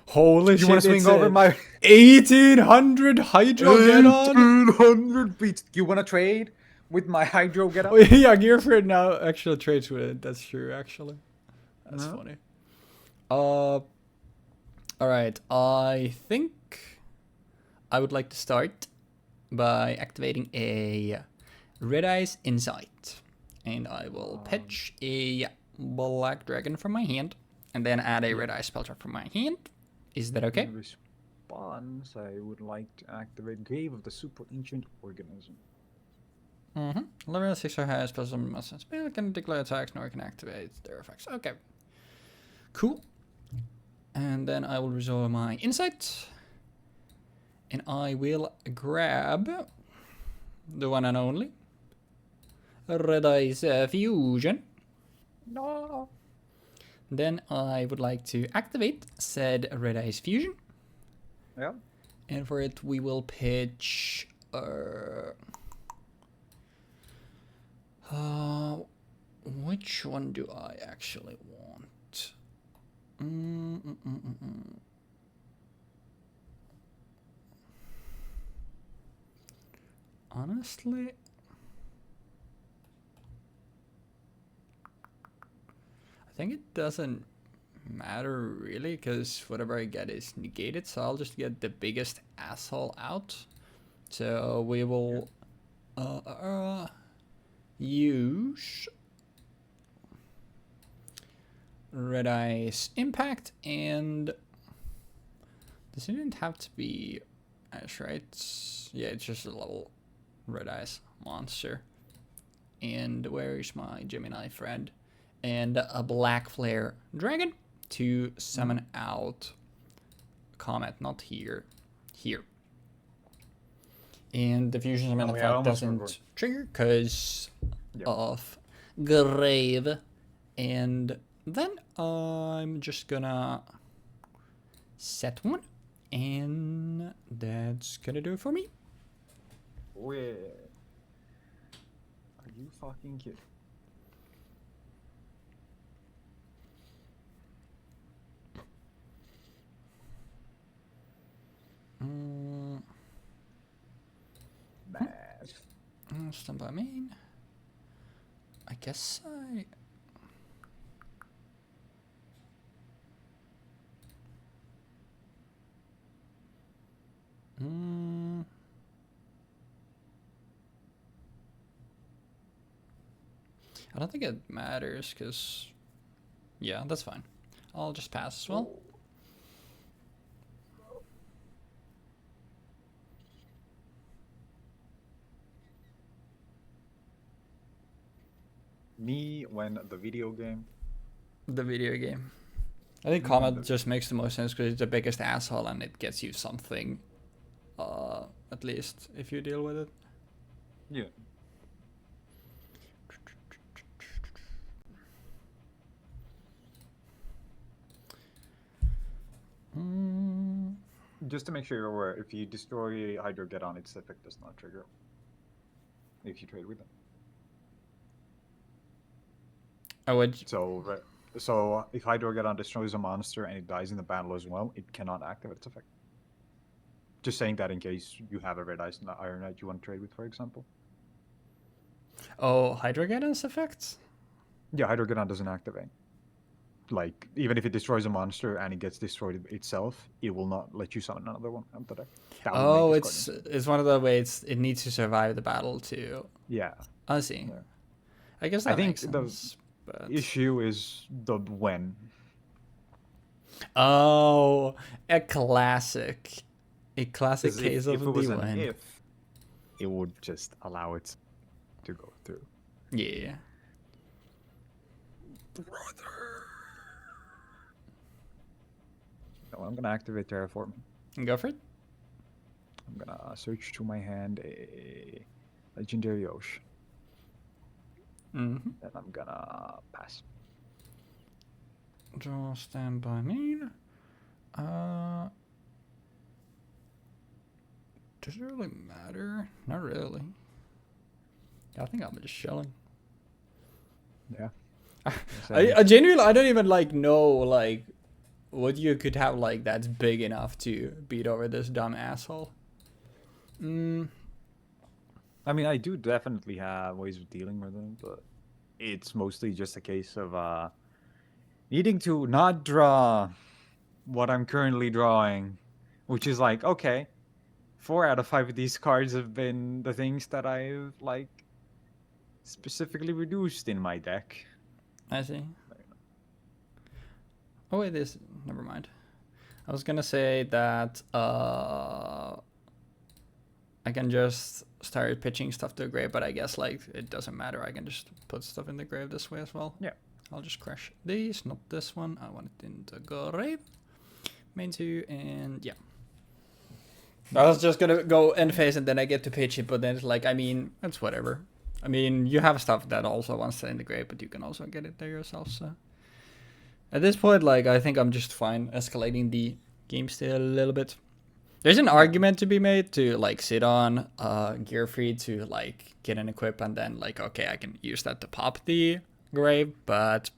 Speaker 1: Holy shit!
Speaker 2: You want to swing over my
Speaker 1: 1800 Hydro get on?
Speaker 2: 1800 beats? You want to trade with my Hydro get
Speaker 1: Oh
Speaker 2: up?
Speaker 1: yeah, Gearford now actually trades with it. That's true, actually. That's funny. All right. I think I would like to start by activating a Red Eyes Insight, and I will pitch a Black Dragon from my hand, and then add a Red Eye spell trap from my hand. Is that okay?
Speaker 2: In response, I would like to activate Grave of the Super Ancient Organism.
Speaker 1: Level 6 or higher spells on muscle spell can declare attacks nor can activate their effects. Okay. Cool. And then I will resolve my insight. And I will grab the one and only Red Eyes Fusion.
Speaker 2: No.
Speaker 1: Then I would like to activate said Red Eyes Fusion.
Speaker 2: Yeah.
Speaker 1: And for it, we will pitch. Which one do I actually want? Honestly, I think it doesn't matter really, because whatever I get is negated, so I'll just get the biggest asshole out. So we will use Red Eyes Impact, and this didn't have to be Ash, right? Yeah, it's just a level Red Eyes monster. And where's my Gemini friend? And a Black Flare Dragon to summon out Comet, not here, here. And the fusion summon effect doesn't trigger because of Grave. And then I'm just gonna set one, and that's gonna do it for me.
Speaker 2: Where? Are you fucking kidding? Bad.
Speaker 1: Stand by main. I guess I. I don't think it matters because, yeah, that's fine. I'll just pass as well.
Speaker 2: Me when the video game.
Speaker 1: The video game. I think Comet just makes the most sense because it's the biggest asshole and it gets you something. At least if you deal with it.
Speaker 2: Yeah. Just to make sure you're aware, if you destroy Hydro Get On, its effect does not trigger if you trade with them.
Speaker 1: I would.
Speaker 2: So if Hydro Get On destroys a monster and it dies in the battle as well, it cannot activate its effect. Just saying that in case you have a red Iron Knight you want to trade with, for example.
Speaker 1: Oh, Hydrogeddon's effects?
Speaker 2: Yeah, Hydro Get On doesn't activate. Like, even if it destroys a monster and it gets destroyed itself, it will not let you summon another one out the deck.
Speaker 1: Oh, it's one of the ways it needs to survive the battle too.
Speaker 2: Yeah.
Speaker 1: I see.
Speaker 2: Yeah.
Speaker 1: I guess that makes sense.
Speaker 2: The issue is the when.
Speaker 1: Oh, a classic. A classic case of
Speaker 2: if it was
Speaker 1: the
Speaker 2: an
Speaker 1: when.
Speaker 2: if, it would just allow it to go through.
Speaker 1: Yeah.
Speaker 2: Brother. So I'm gonna activate Terraforming.
Speaker 1: Go for it.
Speaker 2: I'm gonna search to my hand a Legendary Ocean.
Speaker 1: Mm-hmm.
Speaker 2: And I'm gonna pass.
Speaker 1: Draw standby main. Does it really matter? Not really. I think I'm just chilling.
Speaker 2: Yeah.
Speaker 1: I genuinely, I don't even like know like what you could have like that's big enough to beat over this dumb asshole.
Speaker 2: I mean, I do definitely have ways of dealing with them, but it's mostly just a case of needing to not draw what I'm currently drawing, which is like, okay, 4 out of 5 of these cards have been the things that I've like specifically reduced in my deck.
Speaker 1: I see. Oh wait, this. Never mind. I was gonna say that I can just start pitching stuff to the grave, but I guess like it doesn't matter. I can just put stuff in the grave this way as well.
Speaker 2: Yeah.
Speaker 1: I'll just crash these, not this one. I want it in the grave. Main 2, and yeah. I was just gonna go end phase and then I get to pitch it, but then it's like, I mean, it's whatever. I mean, you have stuff that also wants to integrate, but you can also get it there yourself, so. At this point, like, I think I'm just fine escalating the game still a little bit. There's an argument to be made to, like, sit on gear free to, like, get an equip and then, like, okay, I can use that to pop the grave, but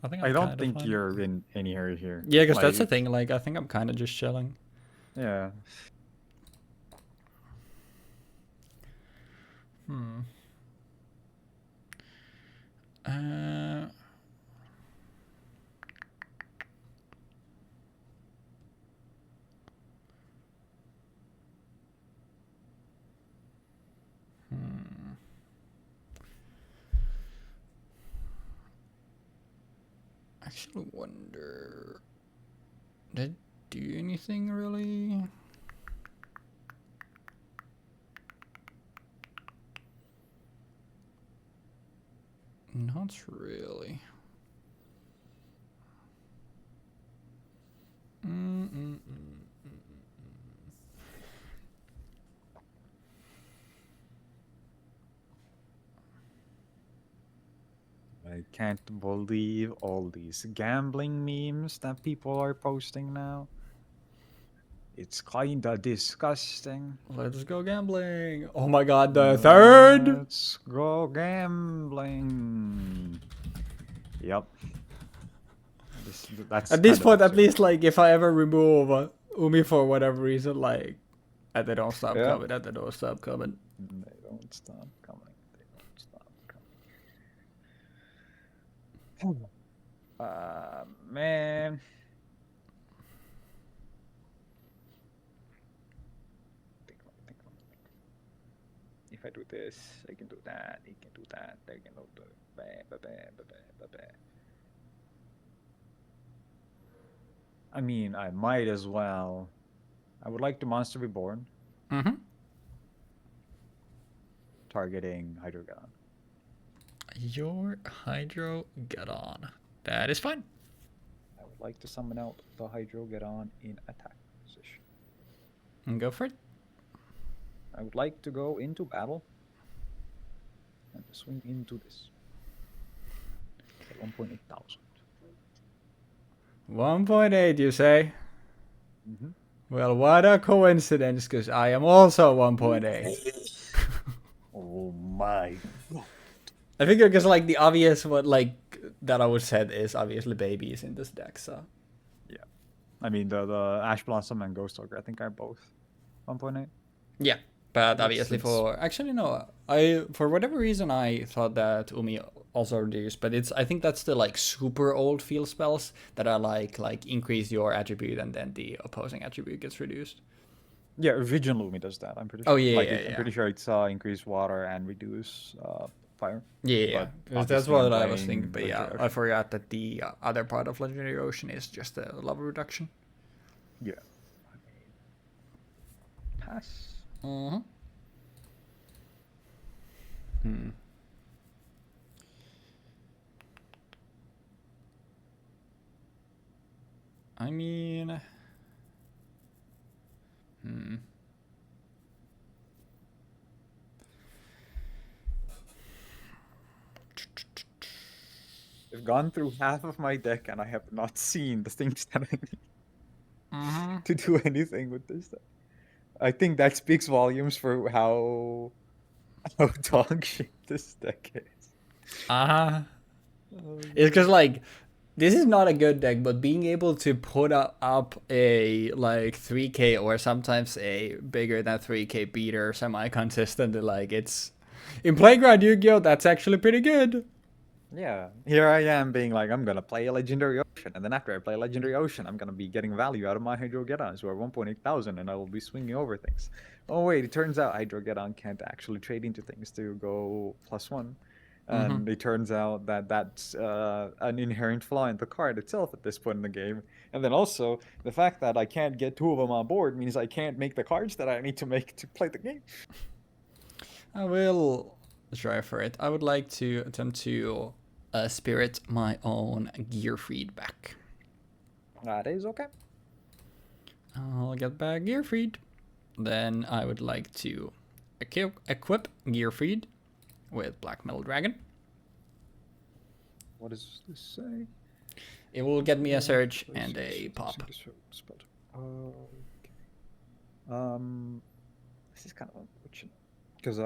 Speaker 2: I don't think you're in any hurry here.
Speaker 1: Yeah, because that's the thing, like, I think I'm kind of just chilling.
Speaker 2: Yeah.
Speaker 1: Actually wonder, did it do anything really? Not really.
Speaker 2: I can't believe all these gambling memes that people are posting now. It's kinda disgusting.
Speaker 1: Let's go gambling. Oh my god, the third!
Speaker 2: Let's go gambling. Yep. That's
Speaker 1: at this point,
Speaker 2: absurd.
Speaker 1: at least, like, if I ever remove Umi for whatever reason, like, they don't stop coming, they don't stop coming.
Speaker 2: They don't stop coming. They don't stop coming. Man. If I do this, I can do that, he can do that, they can do that. I mean, I might as well. I would like to Monster Reborn,
Speaker 1: Mm-hmm.
Speaker 2: targeting Hydrogon.
Speaker 1: Your Hydro Gadon. That is fine.
Speaker 2: I would like to summon out the Hydrogon in attack position.
Speaker 1: And go for it.
Speaker 2: I would like to go into battle and swing into this. At 1.8 thousand.
Speaker 1: 1.8, you say?
Speaker 2: Mm-hmm.
Speaker 1: Well, what a coincidence, because I am also 1.8.
Speaker 2: Oh my god.
Speaker 1: I figure because like the obvious what like that I would said is obviously babies in this deck, so
Speaker 2: Yeah. I mean the Ash Blossom and Ghost Ogre I think are both 1.8.
Speaker 1: yeah. But
Speaker 2: Yes,
Speaker 1: obviously
Speaker 2: it's-
Speaker 1: for actually no, I for whatever reason I thought that Umi also reduced, but I think that's the like super old field spells that are like increase your attribute and then the opposing attribute gets reduced.
Speaker 2: Yeah, Vision Lumi does that, I'm pretty
Speaker 1: Oh,
Speaker 2: sure.
Speaker 1: yeah,
Speaker 2: like
Speaker 1: yeah,
Speaker 2: I'm
Speaker 1: yeah.
Speaker 2: pretty sure it's increase water and reduce fire.
Speaker 1: Yeah,
Speaker 2: But
Speaker 1: that's
Speaker 2: obviously I'm
Speaker 1: what I was
Speaker 2: playing
Speaker 1: thinking. But yeah,
Speaker 2: Legendary
Speaker 1: I
Speaker 2: Ocean.
Speaker 1: forgot that the other part of Legendary Ocean is just a level reduction.
Speaker 2: Yeah. I mean, pass.
Speaker 1: Mm-hmm. Hmm. I mean,
Speaker 2: I've gone through half of my deck and I have not seen the things that I need to do anything with this deck. I think that speaks volumes for how dog shit this deck is.
Speaker 1: uh-huh. It's because like this is not a good deck, but being able to put up a like 3k or sometimes a bigger than 3k beater semi-consistently, like it's in Playground Yu-Gi-Oh! That's actually pretty good.
Speaker 2: Yeah, here I am being like, I'm gonna play a Legendary Ocean, and then after I play Legendary Ocean, I'm gonna be getting value out of my Hydrogeddons, who are 1.8 thousand, and I will be swinging over things. Oh wait, it turns out Hydrogeddon can't actually trade into things to go +1, and it turns out that that's an inherent flaw in the card itself at this point in the game. And then also, the fact that I can't get 2 of them on board means I can't make the cards that I need to make to play the game.
Speaker 1: I will try for it. I would like to attempt to spirit my own gear feedback.
Speaker 2: That is okay.
Speaker 1: I'll get back gear feed. Then I would like to equip gear feed with Black Metal Dragon.
Speaker 2: What does this say?
Speaker 1: It will get me a search and a pop.
Speaker 2: Okay. This is kind of unfortunate because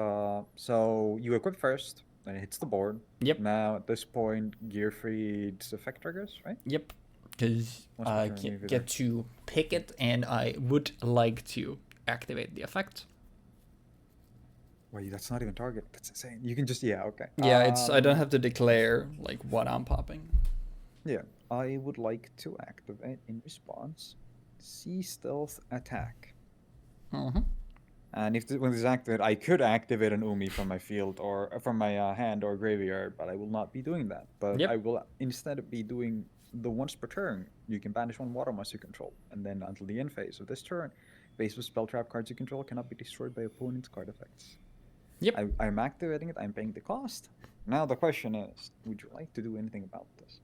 Speaker 2: so you equip first, then it hits the board.
Speaker 1: Yep.
Speaker 2: Now at this point, gear feeds effect triggers, right?
Speaker 1: Yep. Because
Speaker 2: Once per
Speaker 1: I
Speaker 2: turn, leave it
Speaker 1: get to pick it, and I would like to activate the effect.
Speaker 2: Wait, that's not even target. That's insane. You can just okay.
Speaker 1: Yeah, it's I don't have to declare like what I'm popping.
Speaker 2: Yeah, I would like to activate in response. Sea Stealth Attack.
Speaker 1: Mm-hmm.
Speaker 2: And if when this is activated, I could activate an Umi from my field or from my hand or graveyard, but I will not be doing that. But
Speaker 1: Yep.
Speaker 2: I will instead be doing the once per turn. You can banish 1 water monster you control, and then until the end phase of this turn, base of spell trap cards you control cannot be destroyed by opponent's card effects.
Speaker 1: Yep.
Speaker 2: I'm activating it. I'm paying the cost. Now the question is, would you like to do anything about this?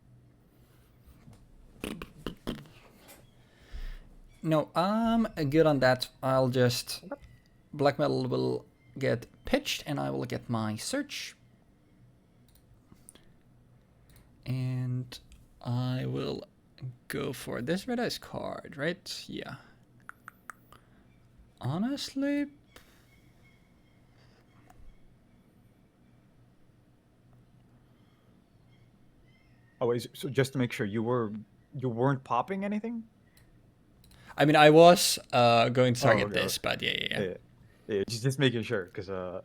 Speaker 1: No, I'm good on that. I'll just Black Metal will get pitched, and I will get my search, and I will go for this red ice card, right? Yeah. Honestly,
Speaker 2: Oh, so just to make sure you weren't popping anything?
Speaker 1: I mean, I was going to target this, but yeah.
Speaker 2: Yeah, just making sure because I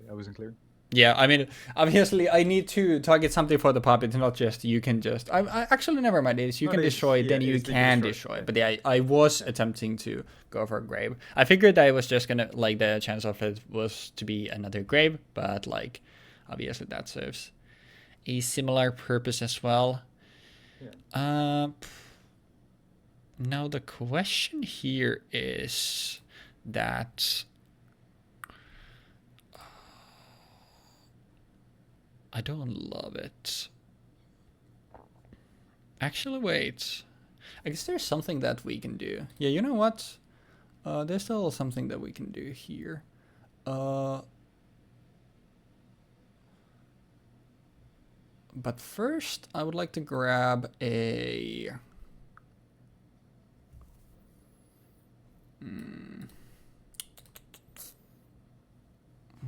Speaker 2: wasn't clear.
Speaker 1: Yeah, I mean, obviously, I need to target something for the puppet, not just you can just. I actually never mind. It is you
Speaker 2: No,
Speaker 1: can
Speaker 2: it is,
Speaker 1: destroy,
Speaker 2: yeah,
Speaker 1: then
Speaker 2: it
Speaker 1: you
Speaker 2: is they can
Speaker 1: can
Speaker 2: destroy,
Speaker 1: destroy.
Speaker 2: yeah.
Speaker 1: But yeah, I was attempting to go for a grave. I figured that I was just gonna like the chance of it was to be another grave, but like, obviously that serves a similar purpose as well.
Speaker 2: Yeah.
Speaker 1: Now the question here is that I don't love it. Actually, wait. I guess there's something that we can do. Yeah, you know what? There's still something that we can do here. But first, I would like to grab a...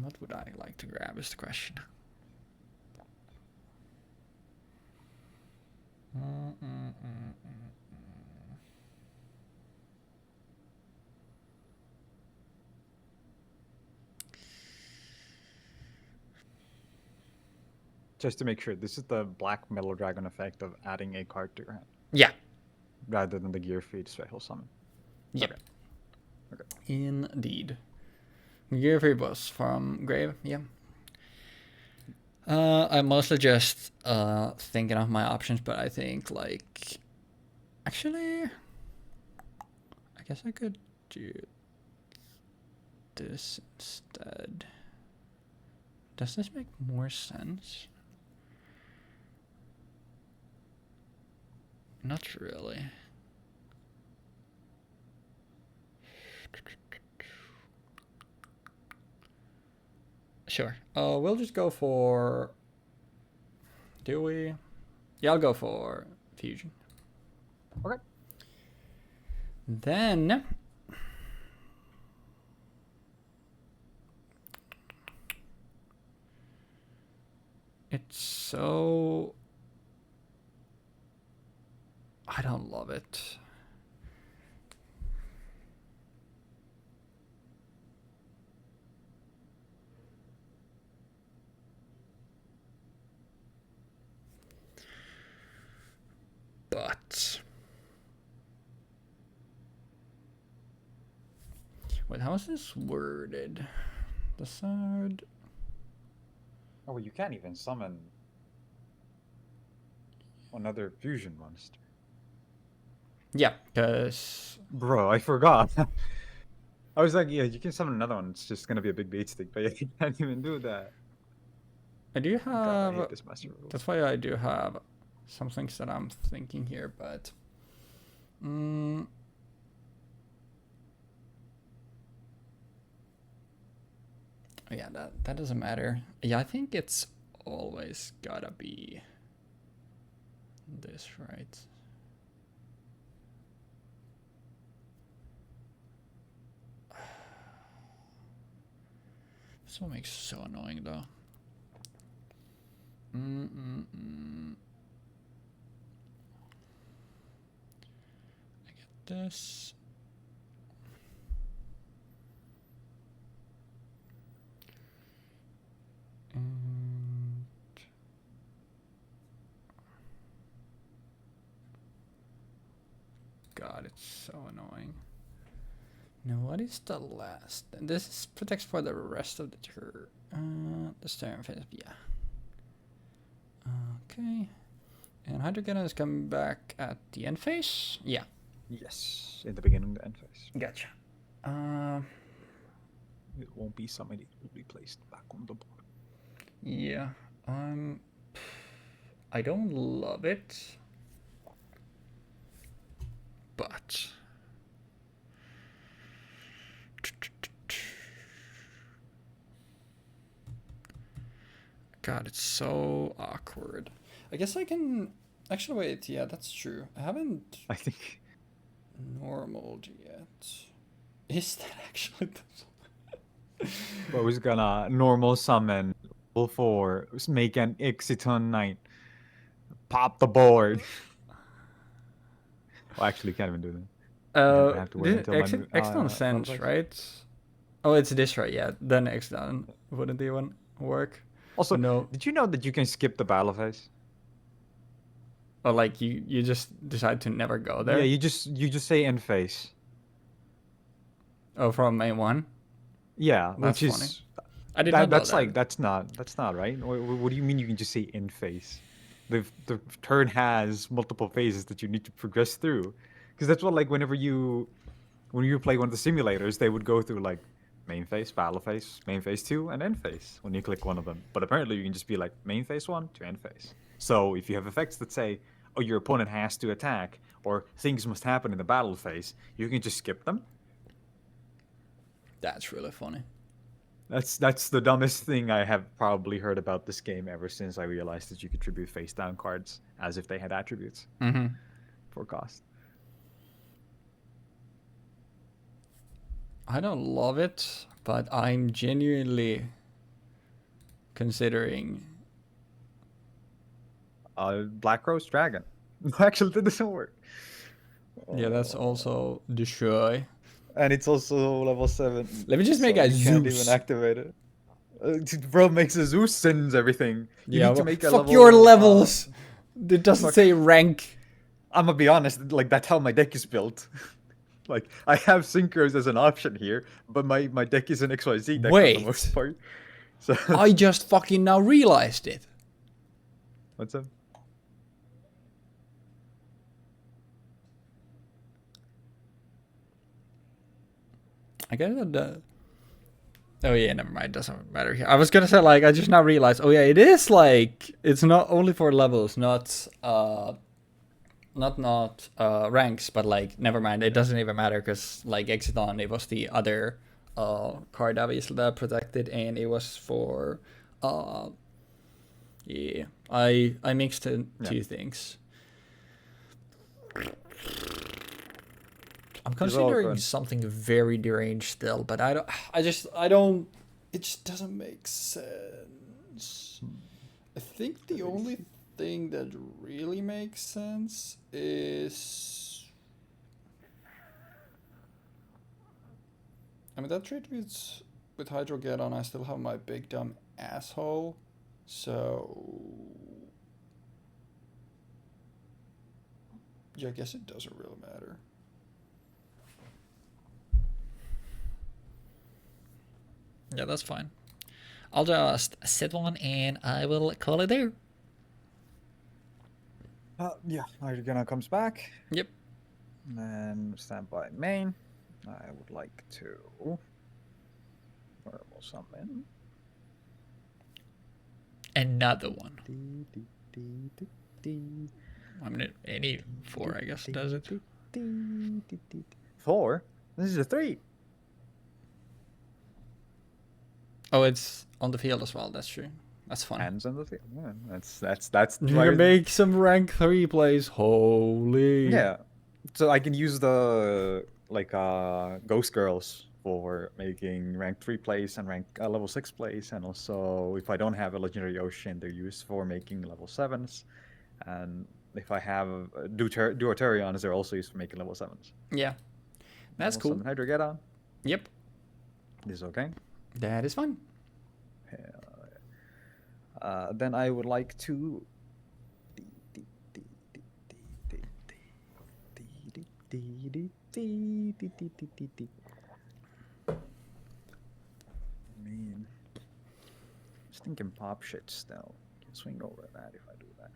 Speaker 1: What would I like to grab is the question.
Speaker 2: Just to make sure, this is the Black Metal Dragon effect of adding a card to your hand,
Speaker 1: Yeah.
Speaker 2: rather than the Gear Feed special summon.
Speaker 1: Yeah.
Speaker 2: Okay. Okay.
Speaker 1: Indeed. Gearfree was from Grave, yeah. I'm mostly just thinking of my options, but I think like actually I guess I could do this instead. Does this make more sense? Not really. Sure. We'll just go for. Do we? Yeah, I'll go for fusion.
Speaker 2: Okay.
Speaker 1: Then. It's so. I don't love it. But. Wait, how is this worded? Decide.
Speaker 2: Oh, you can't even summon another fusion monster.
Speaker 1: Yeah, because.
Speaker 2: Bro, I forgot. I was like, yeah, you can summon another one. It's just gonna be a big bait stick, but yeah, you can't even do that.
Speaker 1: I do
Speaker 2: God, I hate
Speaker 1: have.
Speaker 2: this master rule.
Speaker 1: That's why I do have some things that I'm thinking here, but. Yeah, that doesn't matter. Yeah, I think it's always gotta be this, right? This one makes so annoying though. I get this. And God, it's so annoying. Now, what is the last? This is protects for the rest of the turn. The stern phase, yeah. Okay. And Hydrogen is coming back at the end phase? Yeah.
Speaker 2: Yes, in the beginning and the end phase.
Speaker 1: Gotcha.
Speaker 2: It won't be summoned, it will be placed back on the board.
Speaker 1: Yeah. I don't love it. But God, it's so awkward. I guess I can actually wait. Yeah, that's true. I haven't
Speaker 2: I think
Speaker 1: normaled yet. Is that actually the...
Speaker 2: But we're gonna normal summon level 4, make an Exiton Knight, pop the board. Well, actually, can't even do that. I have to wait until my
Speaker 1: Exton
Speaker 2: battle
Speaker 1: Sense,
Speaker 2: phase.
Speaker 1: right? Oh, it's this right? Yeah, then Exton wouldn't even work.
Speaker 2: Also,
Speaker 1: no,
Speaker 2: did you know that you can skip the battle phase?
Speaker 1: or like you just decide to never go
Speaker 2: Yeah,
Speaker 1: there.
Speaker 2: you just say end phase.
Speaker 1: Oh, from main one.
Speaker 2: Yeah,
Speaker 1: That's
Speaker 2: which
Speaker 1: funny.
Speaker 2: is
Speaker 1: I did not know that.
Speaker 2: that's not right. What do you mean you can just say end phase? The turn has multiple phases that you need to progress through, because that's what like when you play one of the simulators, they would go through like main phase, battle phase, main phase 2, and end phase when you click one of them. But apparently you can just be like main phase 1 to end phase. So if you have effects that say, oh, your opponent has to attack or things must happen in the battle phase, you can just skip them.
Speaker 1: That's really funny.
Speaker 2: That's the dumbest thing I have probably heard about this game ever since I realized that you could tribute face down cards as if they had attributes for cost.
Speaker 1: I don't love it, but I'm genuinely considering.
Speaker 2: Black Rose Dragon. Actually, that doesn't work.
Speaker 1: Yeah, that's also destroy.
Speaker 2: And it's also level 7.
Speaker 1: Let me just make
Speaker 2: So
Speaker 1: a
Speaker 2: you can't even
Speaker 1: Zeus.
Speaker 2: activate it. Bro makes a Zeus sends everything. You
Speaker 1: Yeah,
Speaker 2: need to
Speaker 1: well,
Speaker 2: make a
Speaker 1: fuck
Speaker 2: level.
Speaker 1: your levels. It doesn't
Speaker 2: Fuck.
Speaker 1: say rank.
Speaker 2: I'm gonna be honest, like that's how my deck is built. Like I have synchros as an option here, but my deck is an XYZ deck for the most
Speaker 1: Wait.
Speaker 2: part. So
Speaker 1: I just fucking now realized it.
Speaker 2: what's up?
Speaker 1: I guess the. Oh yeah, never mind. Doesn't matter here. I was gonna say like I just now realized. Oh yeah, it is like it's not only for levels, not ranks, but like never mind. It doesn't even matter because like Exiton, it was the other card obviously that protected, and it was for yeah. I mixed two things. I'm considering something very deranged still, but I don't. It just doesn't make sense. I think the only thing that really makes sense is. I mean, that tributes with Hydrogeddon, I still have my big dumb asshole, so. Yeah, I guess it doesn't really matter. Yeah, that's fine. I'll just set one and I will call it there.
Speaker 2: Yeah, Hydrogeddon comes back.
Speaker 1: Yep.
Speaker 2: And then standby main. I would like to verbal summon.
Speaker 1: Another one. I mean, any 4, I guess, does it?
Speaker 2: 4? This is a 3.
Speaker 1: Oh, it's on the field as well. That's true. That's fun.
Speaker 2: Hands on the field. Yeah, that's.
Speaker 1: You can make some rank 3 plays. Holy.
Speaker 2: Yeah. So I can use the like Ghost Girls for making rank 3 plays and rank level 6 plays, and also if I don't have a legendary ocean, they're used for making level 7s, and if I have Duoterions, they're also used for making level 7s.
Speaker 1: Yeah, that's cool.
Speaker 2: Hydrogeddon.
Speaker 1: Yep.
Speaker 2: This is okay.
Speaker 1: That is fine.
Speaker 2: Then I would like to. Man, just thinking pop shit still. Can swing over that if I do that.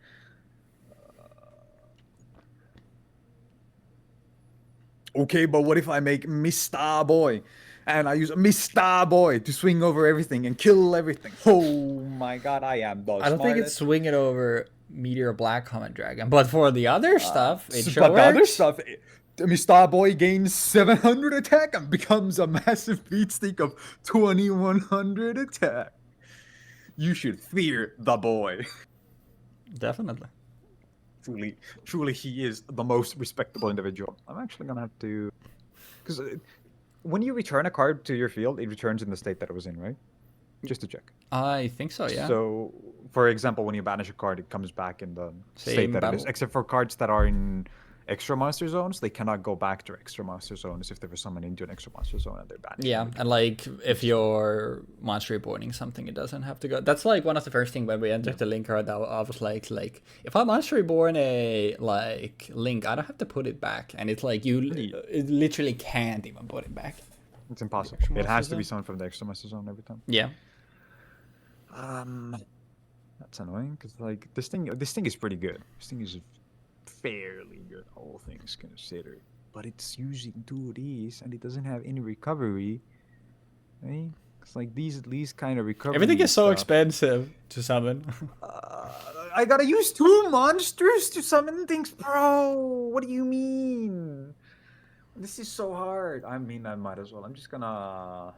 Speaker 2: Okay, but what if I make Mr. Boy? And I use Mr. Boy to swing over everything and kill everything. Oh my god, I am the
Speaker 1: I don't think it's swinging over Meteor Black Comet Dragon, but for the other stuff, it sure
Speaker 2: but
Speaker 1: works.
Speaker 2: the other stuff, Mr. Boy gains 700 attack and becomes a massive beat stick of 2100 attack. You should fear the boy.
Speaker 1: Definitely.
Speaker 2: Truly, he is the most respectable individual. I'm actually gonna have to, because when you return a card to your field, it returns in the state that it was in, right? Just to check.
Speaker 1: I think so, yeah.
Speaker 2: So, for example, when you banish a card, it comes back in the state that it is, except for cards that are in extra monster zones, they cannot go back to extra monster zones if they were summoned into an extra monster zone and they're banned.
Speaker 1: Yeah, and like if you're monster reborning something, it doesn't have to go. That's like one of the first things when we entered the linker that I was like if I monster reborn a like link, I don't have to put it back, and it's like it literally can't even put it back.
Speaker 2: It's impossible. It has to be summoned from the extra monster zone every time.
Speaker 1: Yeah.
Speaker 2: That's annoying because like this thing is pretty good. This thing is fairly good, all things considered. But it's using 2 of these and it doesn't have any recovery. Right? It's like these at least kind of recovery.
Speaker 1: Everything is so expensive to summon.
Speaker 2: I gotta use 2 monsters to summon things, bro. What do you mean? This is so hard. I mean, I might as well. I'm just gonna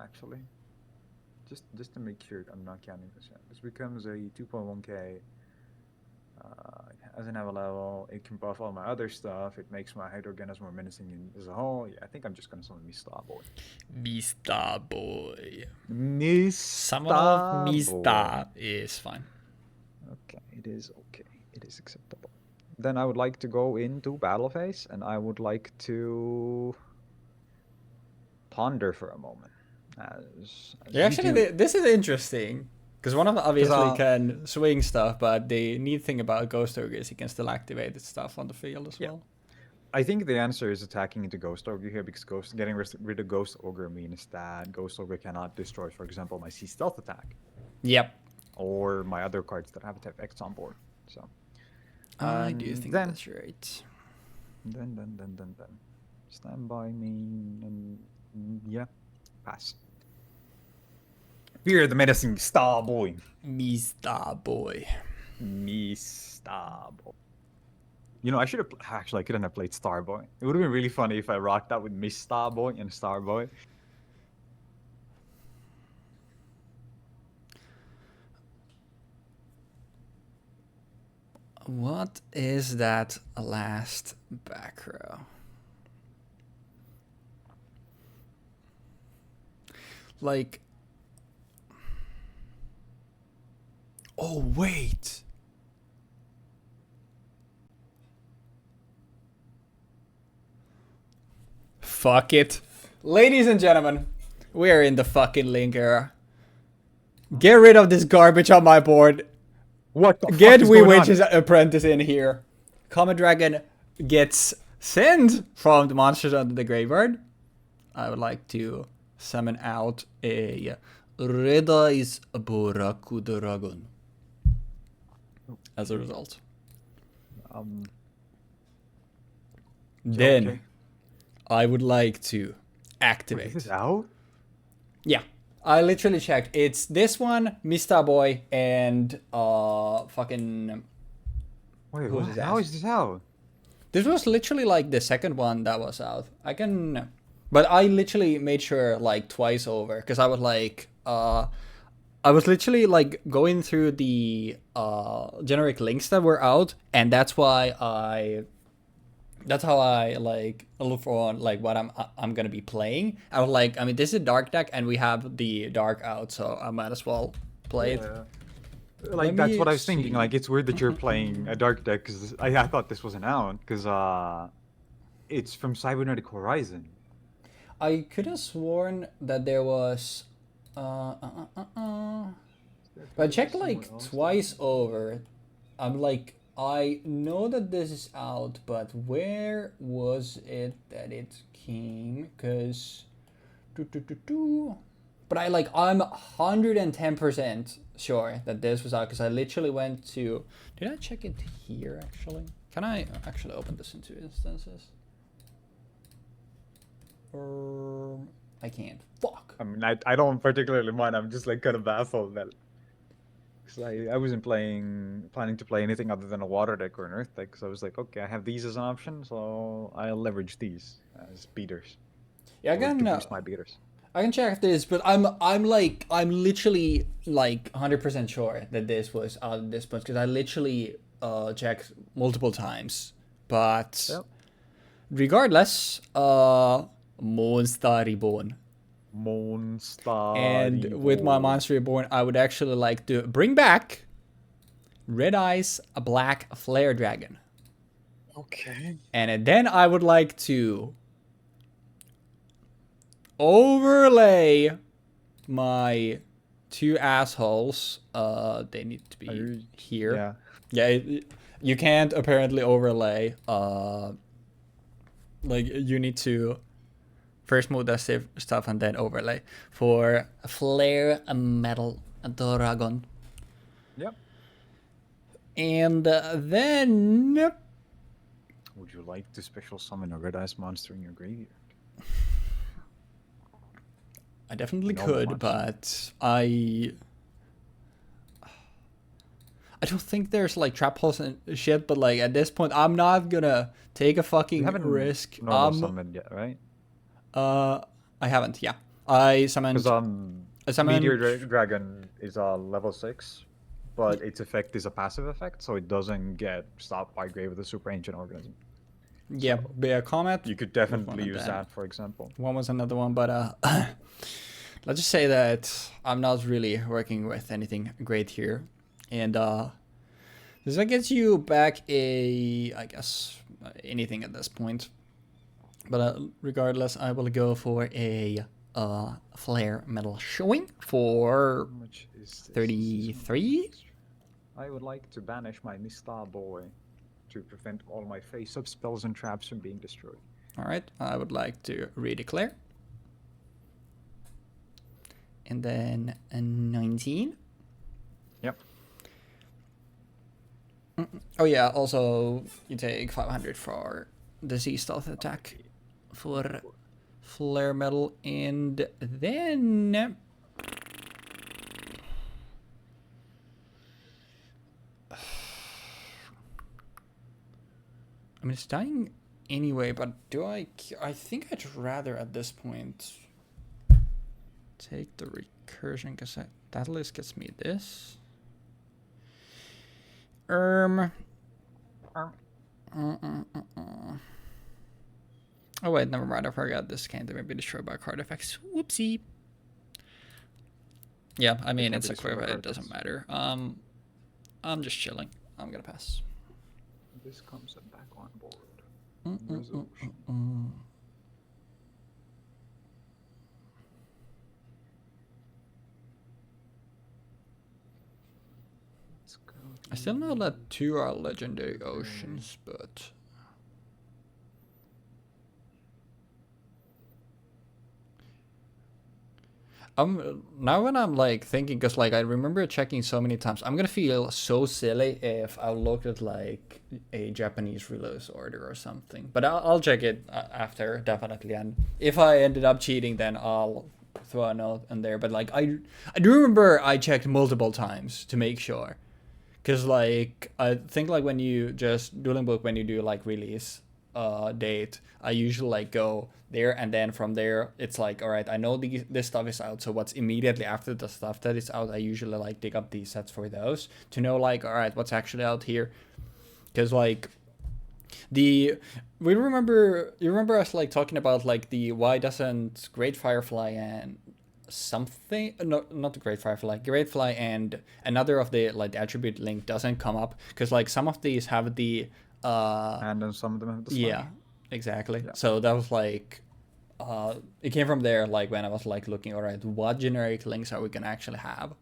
Speaker 2: actually just to make sure I'm not counting this yet. This becomes a 2.1k. It doesn't have a level. It can buff all my other stuff. It makes my Hydrogenas more menacing as a whole. Yeah, I think I'm just gonna summon Mista Boy.
Speaker 1: Mista Boy.
Speaker 2: Mista
Speaker 1: Summon of Mista is fine.
Speaker 2: Okay, it is okay. It is acceptable. Then I would like to go into battle phase, and I would like to ponder for a moment.
Speaker 1: Yeah, actually, this is interesting. Because one of them obviously can swing stuff, but the neat thing about Ghost Ogre is he can still activate its stuff on the field as well.
Speaker 2: I think the answer is attacking into Ghost Ogre here, because getting rid of Ghost Ogre means that Ghost Ogre cannot destroy, for example, my C Stealth attack.
Speaker 1: Yep.
Speaker 2: Or my other cards that have to have X on board. So
Speaker 1: I do think that's right.
Speaker 2: Then. Stand by me, and yeah, pass. Fear the menacing Star Boy.
Speaker 1: Mista Boy.
Speaker 2: Mista Boy. You know, I should have actually. I couldn't have played Starboy. It would have been really funny if I rocked that with Mista Boy and Starboy.
Speaker 1: What is that last back row? Like, oh wait. Fuck it. Ladies and gentlemen, we're in the fucking linker. Get rid of this garbage on my board.
Speaker 2: What the
Speaker 1: Get
Speaker 2: fuck is
Speaker 1: Wee
Speaker 2: going
Speaker 1: Witch's Apprentice in here. Comet Dragon gets sent from the monsters under the graveyard. I would like to summon out a Red Eyes Boraku Dragon as a result. Then
Speaker 2: okay.
Speaker 1: I would like to activate.
Speaker 2: Is this out?
Speaker 1: Yeah. I literally checked. It's this one, Mista Boy, and fucking.
Speaker 2: Wait, what? How is this out?
Speaker 1: This was literally like the second one that was out. But I literally made sure like twice over, because I was like, I was literally like going through the generic links that were out, and that's how I like look for like what I'm gonna be playing. I was like, I mean, this is a dark deck, and we have the dark out, so I might as well play it.
Speaker 2: Like that's what I was thinking. Like it's weird that you're playing a dark deck, because I thought this wasn't out, because it's from Cybernetic Horizon.
Speaker 1: I could have sworn that there was but I checked like twice over. I'm like, I know that this is out, but where was it that it came? Because but I'm 110% sure that this was out, because I literally went to, did I check it here actually? Can I actually open this into instances? I can't. Fuck.
Speaker 2: I mean, I don't particularly mind. I'm just like kind of baffled that, because I wasn't planning to play anything other than a water deck or an earth deck. So I was like, okay, I have these as an option, so I'll leverage these as beaters.
Speaker 1: Yeah, I can
Speaker 2: boost my beaters.
Speaker 1: I can check this, but I'm literally like 100% sure that this was out at this point, because I literally checked multiple times. But regardless, Monster Reborn. And with my Monster Reborn, I would actually like to bring back Red Eyes, a Black Flare Dragon.
Speaker 2: Okay.
Speaker 1: And then I would like to overlay my 2 assholes. They need to be here.
Speaker 2: Yeah.
Speaker 1: You can't apparently overlay. Like you need to first move that stuff and then overlay for flare metal dragon.
Speaker 2: Yep.
Speaker 1: And then
Speaker 2: Would you like to special summon a red ice monster in your graveyard?
Speaker 1: I definitely
Speaker 2: Normal
Speaker 1: could,
Speaker 2: monster.
Speaker 1: but I don't think there's like trap holes and shit. But like at this point, I'm not gonna take a
Speaker 2: You
Speaker 1: fucking
Speaker 2: haven't
Speaker 1: risk.
Speaker 2: normal summoned yet, right?
Speaker 1: I haven't. Yeah, I summoned.
Speaker 2: Because Meteor Dragon is a level 6, but its effect is a passive effect, so it doesn't get stopped by Grave with a Super Ancient Organism.
Speaker 1: Yeah,
Speaker 2: So
Speaker 1: Bear Comet.
Speaker 2: you could definitely use that, for example.
Speaker 1: One was another one, but let's just say that I'm not really working with anything great here, and this gets you back I guess anything at this point. But regardless, I will go for a flare metal showing for
Speaker 2: How much is this?
Speaker 1: 33.
Speaker 2: I would like to banish my Mista boy to prevent all my face-up spells and traps from being destroyed.
Speaker 1: All right, I would like to redeclare. And then a 19.
Speaker 2: Yep.
Speaker 1: Oh yeah, also you take 500 for the Z stealth attack for flare metal, and then I mean it's dying anyway, but do I think I'd rather at this point take the recursion, because that at least gets me this. Oh wait, never mind. I forgot this can't even be destroyed by card effects. Whoopsie. Yeah, I mean it's a clear, but it doesn't matter. I'm just chilling. I'm gonna pass.
Speaker 2: This comes back on board.
Speaker 1: I still know that 2 are legendary oceans, but now when I'm like thinking, because like I remember checking so many times, I'm gonna feel so silly if I look at like a Japanese release order or something. But I'll check it after, definitely. And if I ended up cheating, then I'll throw a note in there. But like I do remember I checked multiple times to make sure. Because like I think like when you just Dueling Book, when you do like release date, I usually like go there, and then from there it's like, all right, I know this stuff is out, so what's immediately after the stuff that is out, I usually like dig up these sets for those to know like, all right, what's actually out here. Because like you remember us like talking about like the why doesn't Great Firefly and something, no, not the Great Fly and another of the like attribute link doesn't come up, because like some of these have the
Speaker 2: and then some of them have the slash.
Speaker 1: Yeah, exactly. Yeah. So that was like it came from there, like when I was like looking, all right, what generic links are we gonna actually have.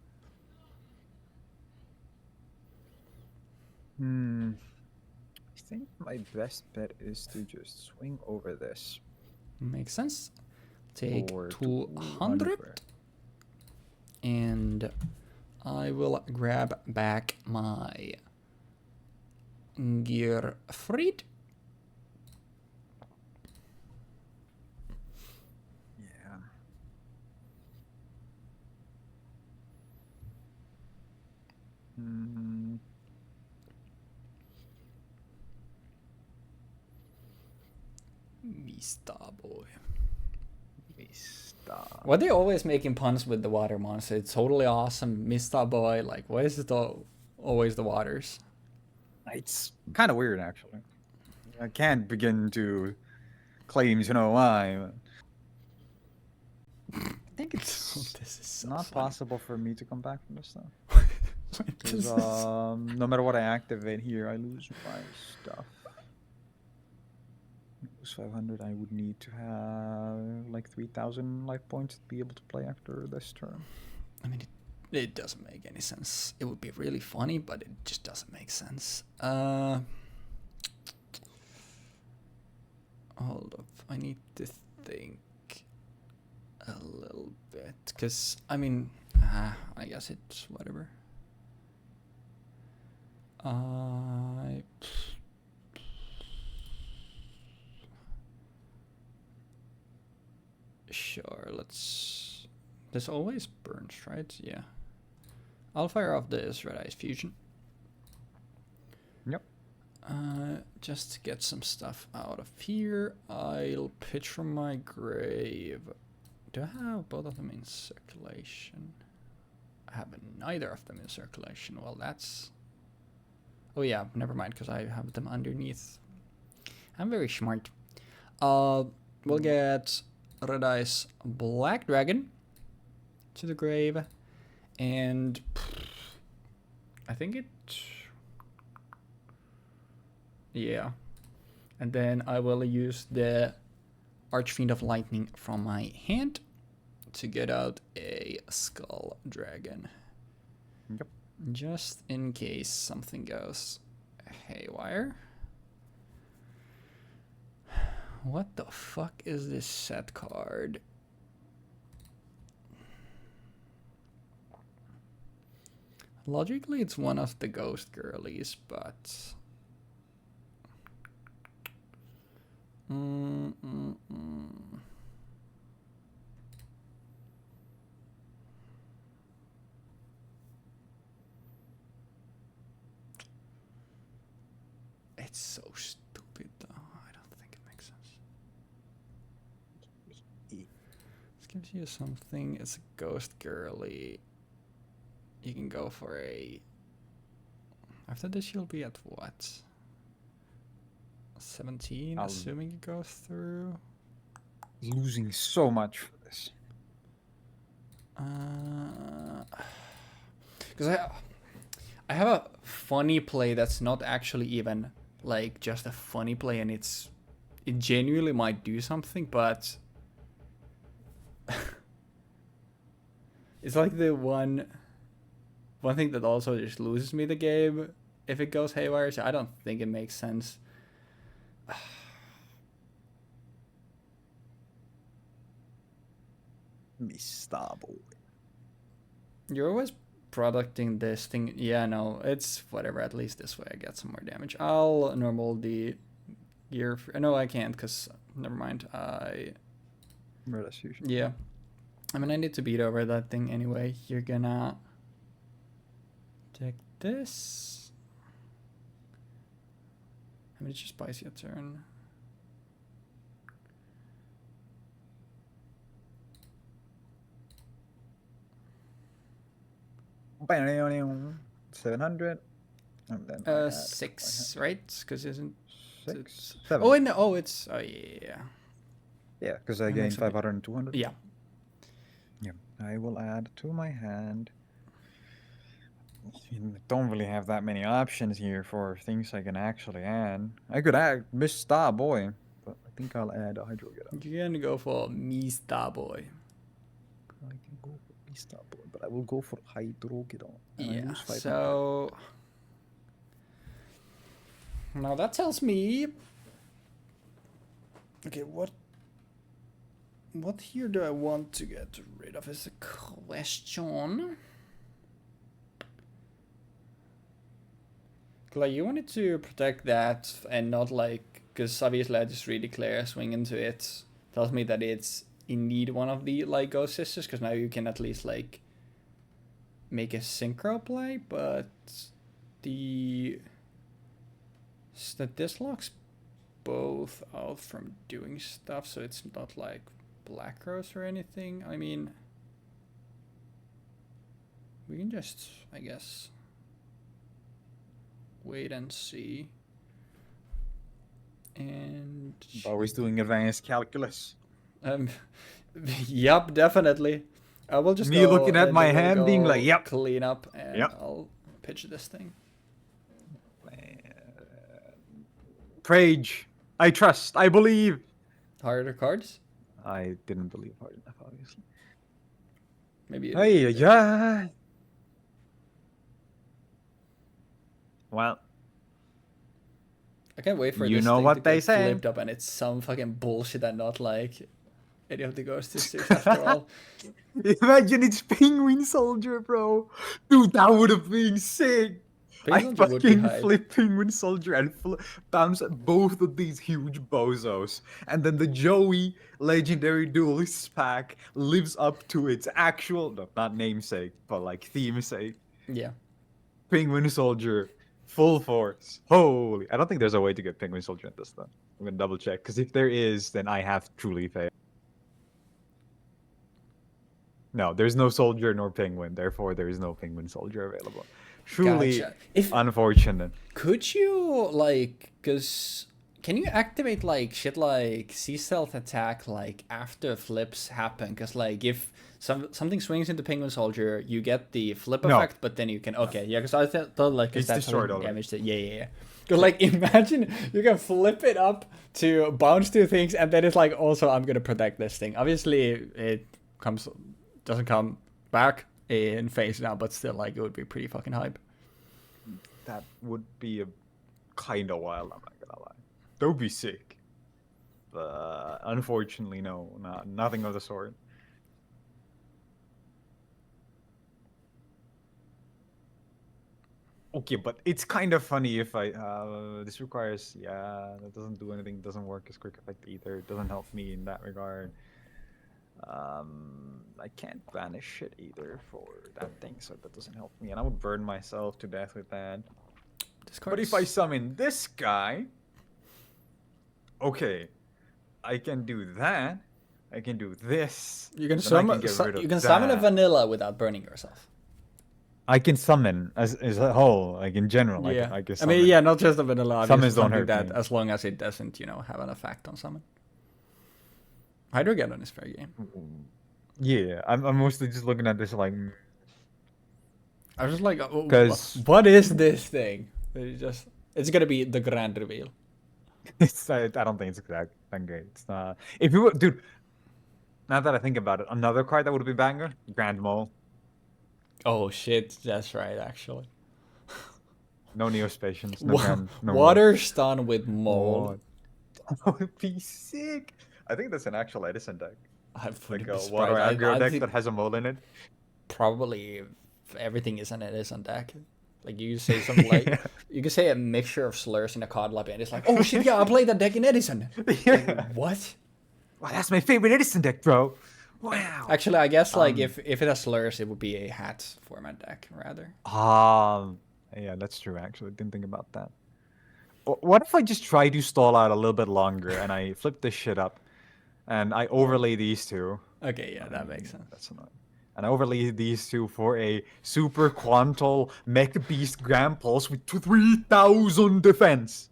Speaker 2: I think my best bet is to just swing over this.
Speaker 1: Makes sense. Take 200 and I will grab back my gear freed.
Speaker 2: Yeah.
Speaker 1: Mista boy.
Speaker 2: Mista.
Speaker 1: Why are they always making puns with the water monster? It's totally awesome. Mista boy. Like, why is it always the waters?
Speaker 2: It's kind of weird, actually. I can't begin to claim to know why. I think it's
Speaker 1: this is so
Speaker 2: not
Speaker 1: funny.
Speaker 2: possible for me to come back from this stuff. Because no matter what I activate here, I lose my stuff. lose 500, I would need to have like 3,000 life points to be able to play after this turn.
Speaker 1: I mean, it doesn't make any sense. It would be really funny, but it just doesn't make sense. Hold up, I need to think a little bit, because, I mean, I guess it's whatever. Sure, let's... This always burns, right? Yeah. I'll fire off this Red Eyes Fusion.
Speaker 2: Yep.
Speaker 1: Just to get some stuff out of here, I'll pitch from my grave. Do I have both of them in circulation? I have neither of them in circulation. Well, that's... Oh yeah, never mind, because I have them underneath. I'm very smart. We'll get Red Eyes Black Dragon to the grave, and I think it... Yeah. And then I will use the Archfiend of Lightning from my hand to get out a Skull Dragon.
Speaker 2: Yep.
Speaker 1: Just in case something goes haywire. What the fuck is this set card? Logically, it's one of the Ghost Girlies, but... It's so stupid, though. I don't think it makes sense. This gives you something. It's a Ghost Girly. You can go for a... After this, you'll be at what? 17, assuming it goes through.
Speaker 2: Losing so much for this.
Speaker 1: Because I have a funny play that's not actually even like just a funny play, and it genuinely might do something, but it's like the one thing that also just loses me the game if it goes haywire. So I don't think it makes sense.
Speaker 2: Starboy.
Speaker 1: You're always producting this thing. Yeah, no, it's whatever. At least this way I get some more damage. I'll normal the gear. No, I can't, because never mind. Yeah. I mean, I need to beat over that thing anyway. You're gonna take this. I mean, it just buys you a turn.
Speaker 2: $700. And then
Speaker 1: 6, right? Because isn't
Speaker 2: 6,
Speaker 1: 7.
Speaker 2: 7.
Speaker 1: Oh, and oh, it's yeah.
Speaker 2: Yeah, because I gained 500 and 200.
Speaker 1: Yeah.
Speaker 2: Yeah, I will add to my hand. You don't really have that many options here for things I can actually add. I could add Miss Starboy, but I think I'll add a Hydro Get.
Speaker 1: You're gonna go for me Starboy.
Speaker 2: I can go for me Starboy, but I will go for Hydro Get.
Speaker 1: Yeah, so now that tells me, okay, what here do I want to get rid of is a question. Like, you wanted to protect that and not like, because obviously I just redeclare, swing into it, tells me that it's in need one of the like Ghost Sisters, because now you can at least like make a synchro play, but this locks both out from doing stuff, so it's not like Black Rose or anything. I mean, we can just, I guess, wait and see. And
Speaker 2: always doing advanced calculus.
Speaker 1: Yep, definitely. I will just
Speaker 2: me looking at my hand being like, yep,
Speaker 1: clean up, and I'll pitch this thing.
Speaker 2: Prage. I trust. I believe.
Speaker 1: Harder cards?
Speaker 2: I didn't believe hard enough, obviously.
Speaker 1: Maybe you
Speaker 2: Hey,
Speaker 1: did.
Speaker 2: yeah. Well,
Speaker 1: I can't wait for
Speaker 2: you
Speaker 1: this
Speaker 2: know
Speaker 1: thing to
Speaker 2: what they
Speaker 1: get
Speaker 2: say.
Speaker 1: flipped up and it's some fucking bullshit and not like any of the Ghost Sisters after all.
Speaker 2: Imagine it's Penguin Soldier, bro. Dude, that would have been sick. I
Speaker 1: Penguin Soldier would be
Speaker 2: fucking
Speaker 1: hype.
Speaker 2: flip Penguin Soldier and bounce both of these huge bozos. And then the Joey Legendary Duelists pack lives up to its actual, no, not namesake, but like theme sake.
Speaker 1: Yeah.
Speaker 2: Penguin Soldier, full force. Holy. I don't think there's a way to get Penguin Soldier in this, though. I'm gonna double check. Because if there is, then I have truly failed. No, there's no soldier nor penguin. Therefore, there is no penguin soldier available. Truly
Speaker 1: Gotcha. If
Speaker 2: unfortunate.
Speaker 1: could you like, cause can you activate like shit like sea stealth attack like after flips happen? Cause like if something swings into Penguin Soldier, you get the flip
Speaker 2: No.
Speaker 1: effect, but then you can yeah. Cause I thought like cause
Speaker 2: It's
Speaker 1: that's how
Speaker 2: destroyed
Speaker 1: you
Speaker 2: already.
Speaker 1: damage it. Yeah. Cause like imagine you can flip it up to bounce two things, and then it's like also I'm gonna protect this thing. Obviously it doesn't come back in phase now, but still like it would be pretty fucking hype.
Speaker 2: That would be a kind of wild, I'm not gonna lie. That would be sick. But unfortunately, no, nothing of the sort. Okay, but it's kind of funny if I this requires that doesn't do anything, doesn't work as quick effect either. It doesn't help me in that regard. I can't banish it either for that thing, so that doesn't help me, and I would burn myself to death with that. But if I summon this guy, okay, I can do that. I can do this.
Speaker 1: You can summon. You can summon a vanilla without burning yourself.
Speaker 2: I can summon as a whole, like in general.
Speaker 1: Yeah.
Speaker 2: I can
Speaker 1: I mean, yeah, not just a vanilla.
Speaker 2: Summons don't
Speaker 1: something
Speaker 2: hurt
Speaker 1: that,
Speaker 2: me.
Speaker 1: as long as it doesn't, have an effect on summon. Hydrogeddon is fair game.
Speaker 2: Yeah, I'm mostly just looking at this like.
Speaker 1: I was just like, what is this thing? It's gonna be the grand reveal.
Speaker 2: I don't think it's that great. It's not. If you would, dude. Now that I think about it, another card that would be banger, Grand Mole.
Speaker 1: Oh shit, that's right, actually.
Speaker 2: No Neospatians, no Grand. No
Speaker 1: Water stun with Mole.
Speaker 2: That would be sick. I think that's an actual Edison deck.
Speaker 1: I
Speaker 2: Like a water aggro deck that has a mole in it.
Speaker 1: Probably everything is an Edison deck. Like you say something like you can say a mixture of slurs in a card lobby, and it's like, oh shit, yeah, I played that deck in Edison. Like, what?
Speaker 2: Wow, that's my favorite Edison deck, bro. Wow.
Speaker 1: Actually, I guess like if it has slurs, it would be a hat format deck rather.
Speaker 2: Yeah, that's true. Actually, didn't think about that. What if I just try to stall out a little bit longer and I flip this shit up, and I overlay these two?
Speaker 1: Okay, yeah, that makes sense.
Speaker 2: That's annoying. And I overlay these two for a super quantal mech beast Grand Pulse with 3,000 defense.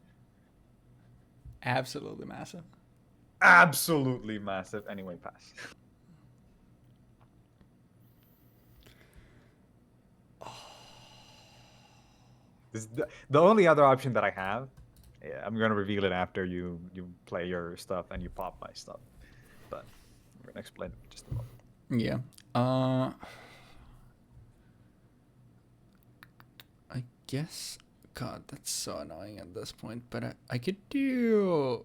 Speaker 1: Absolutely massive.
Speaker 2: Absolutely massive. Anyway, pass. This is the only other option that I have. Yeah, I'm gonna reveal it after you play your stuff and you pop my stuff. But I'm gonna explain it in just a moment.
Speaker 1: Yeah. I guess. God, that's so annoying at this point. But I could do.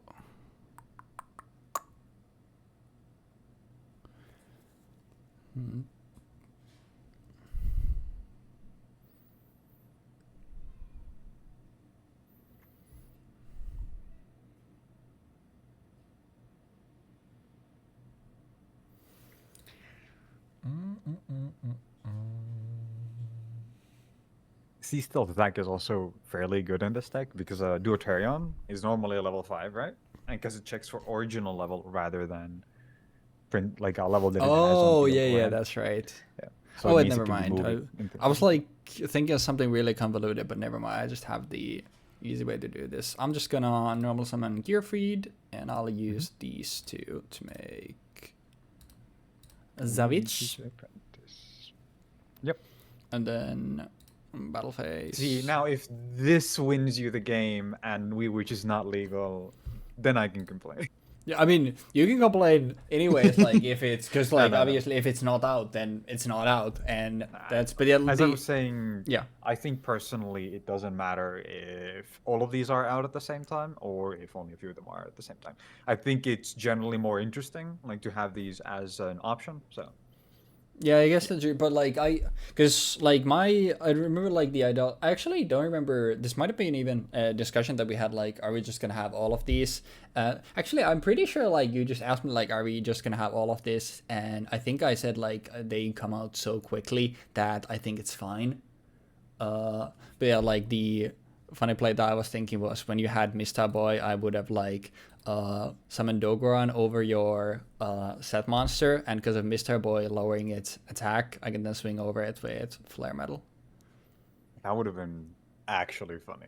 Speaker 2: Sea Stealth attack is also fairly good in this deck because Duotarion is normally a level 5, right? And because it checks for original level rather than print like a level that it has.
Speaker 1: Oh yeah, that's right.
Speaker 2: Yeah. So
Speaker 1: wait, never mind. I was like thinking of something really convoluted, but never mind. I just have the easy way to do this. I'm just gonna normal summon Gearfried, and I'll use these two to make Zavich.
Speaker 2: Yep.
Speaker 1: And then battle phase.
Speaker 2: See, now if this wins you the game and which is not legal, then I can complain.
Speaker 1: Yeah, I mean, you can complain anyways, like if it's because like
Speaker 2: No.
Speaker 1: obviously if it's not out, then it's not out, and
Speaker 2: Nah,
Speaker 1: that's but yeah,
Speaker 2: as I was saying,
Speaker 1: yeah.
Speaker 2: I think personally it doesn't matter if all of these are out at the same time or if only a few of them are at the same time. I think it's generally more interesting, like to have these as an option. So
Speaker 1: Yeah, I guess that's true. But like because like I remember like the idea. I actually don't remember. This might have been even a discussion that we had. Like, are we just gonna have all of these? Actually, I'm pretty sure like you just asked me like, are we just gonna have all of this? And I think I said like they come out so quickly that I think it's fine. But yeah, like the funny play that I was thinking was when you had Mista Boy, I would have like summoned Dogoran over your set monster, and because of Mr. Boy lowering its attack, I can then swing over it with Flare Metal.
Speaker 2: that would have been actually funny.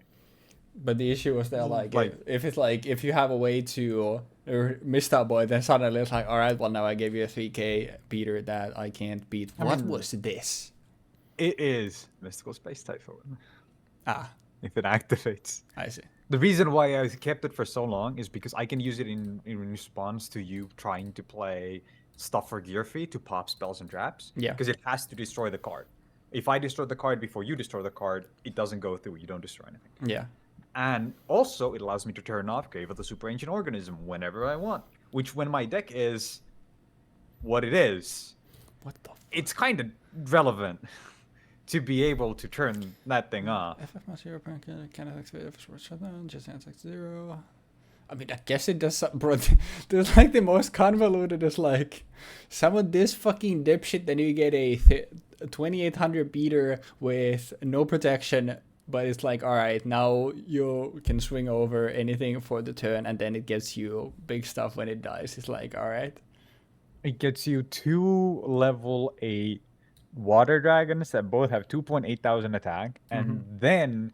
Speaker 1: But the issue was that like
Speaker 2: Like
Speaker 1: if it's like if you have a way to Mr. Boy, then suddenly it's like, all right, well now I gave you a 3k beater that I can't beat. What was this?
Speaker 2: it is Mystical Space Typhoon
Speaker 1: Ah,
Speaker 2: if it activates.
Speaker 1: I see.
Speaker 2: The reason why I kept it for so long is because I can use it in response to you trying to play stuff for gear fee to pop spells and traps.
Speaker 1: Yeah.
Speaker 2: Because it has to destroy the card. If I destroy the card before you destroy the card, it doesn't go through. You don't destroy anything.
Speaker 1: Yeah.
Speaker 2: And also, it allows me to turn off Grave of the Super Ancient Organism whenever I want. Which, when my deck is what it is,
Speaker 1: What the?
Speaker 2: it's kind of relevant to be able to turn that thing off.
Speaker 1: FF must zero cannot activate if it's shutdown, just answer 0. I mean, I guess it does some, bro. There's like the most convoluted is like, summon this fucking dipshit, then you get a 2800 beater with no protection, but it's like, alright, now you can swing over anything for the turn, and then it gives you big stuff when it dies. It's like, alright.
Speaker 2: It gets you 2 level 8 water dragons that both have 2.8 thousand attack, and then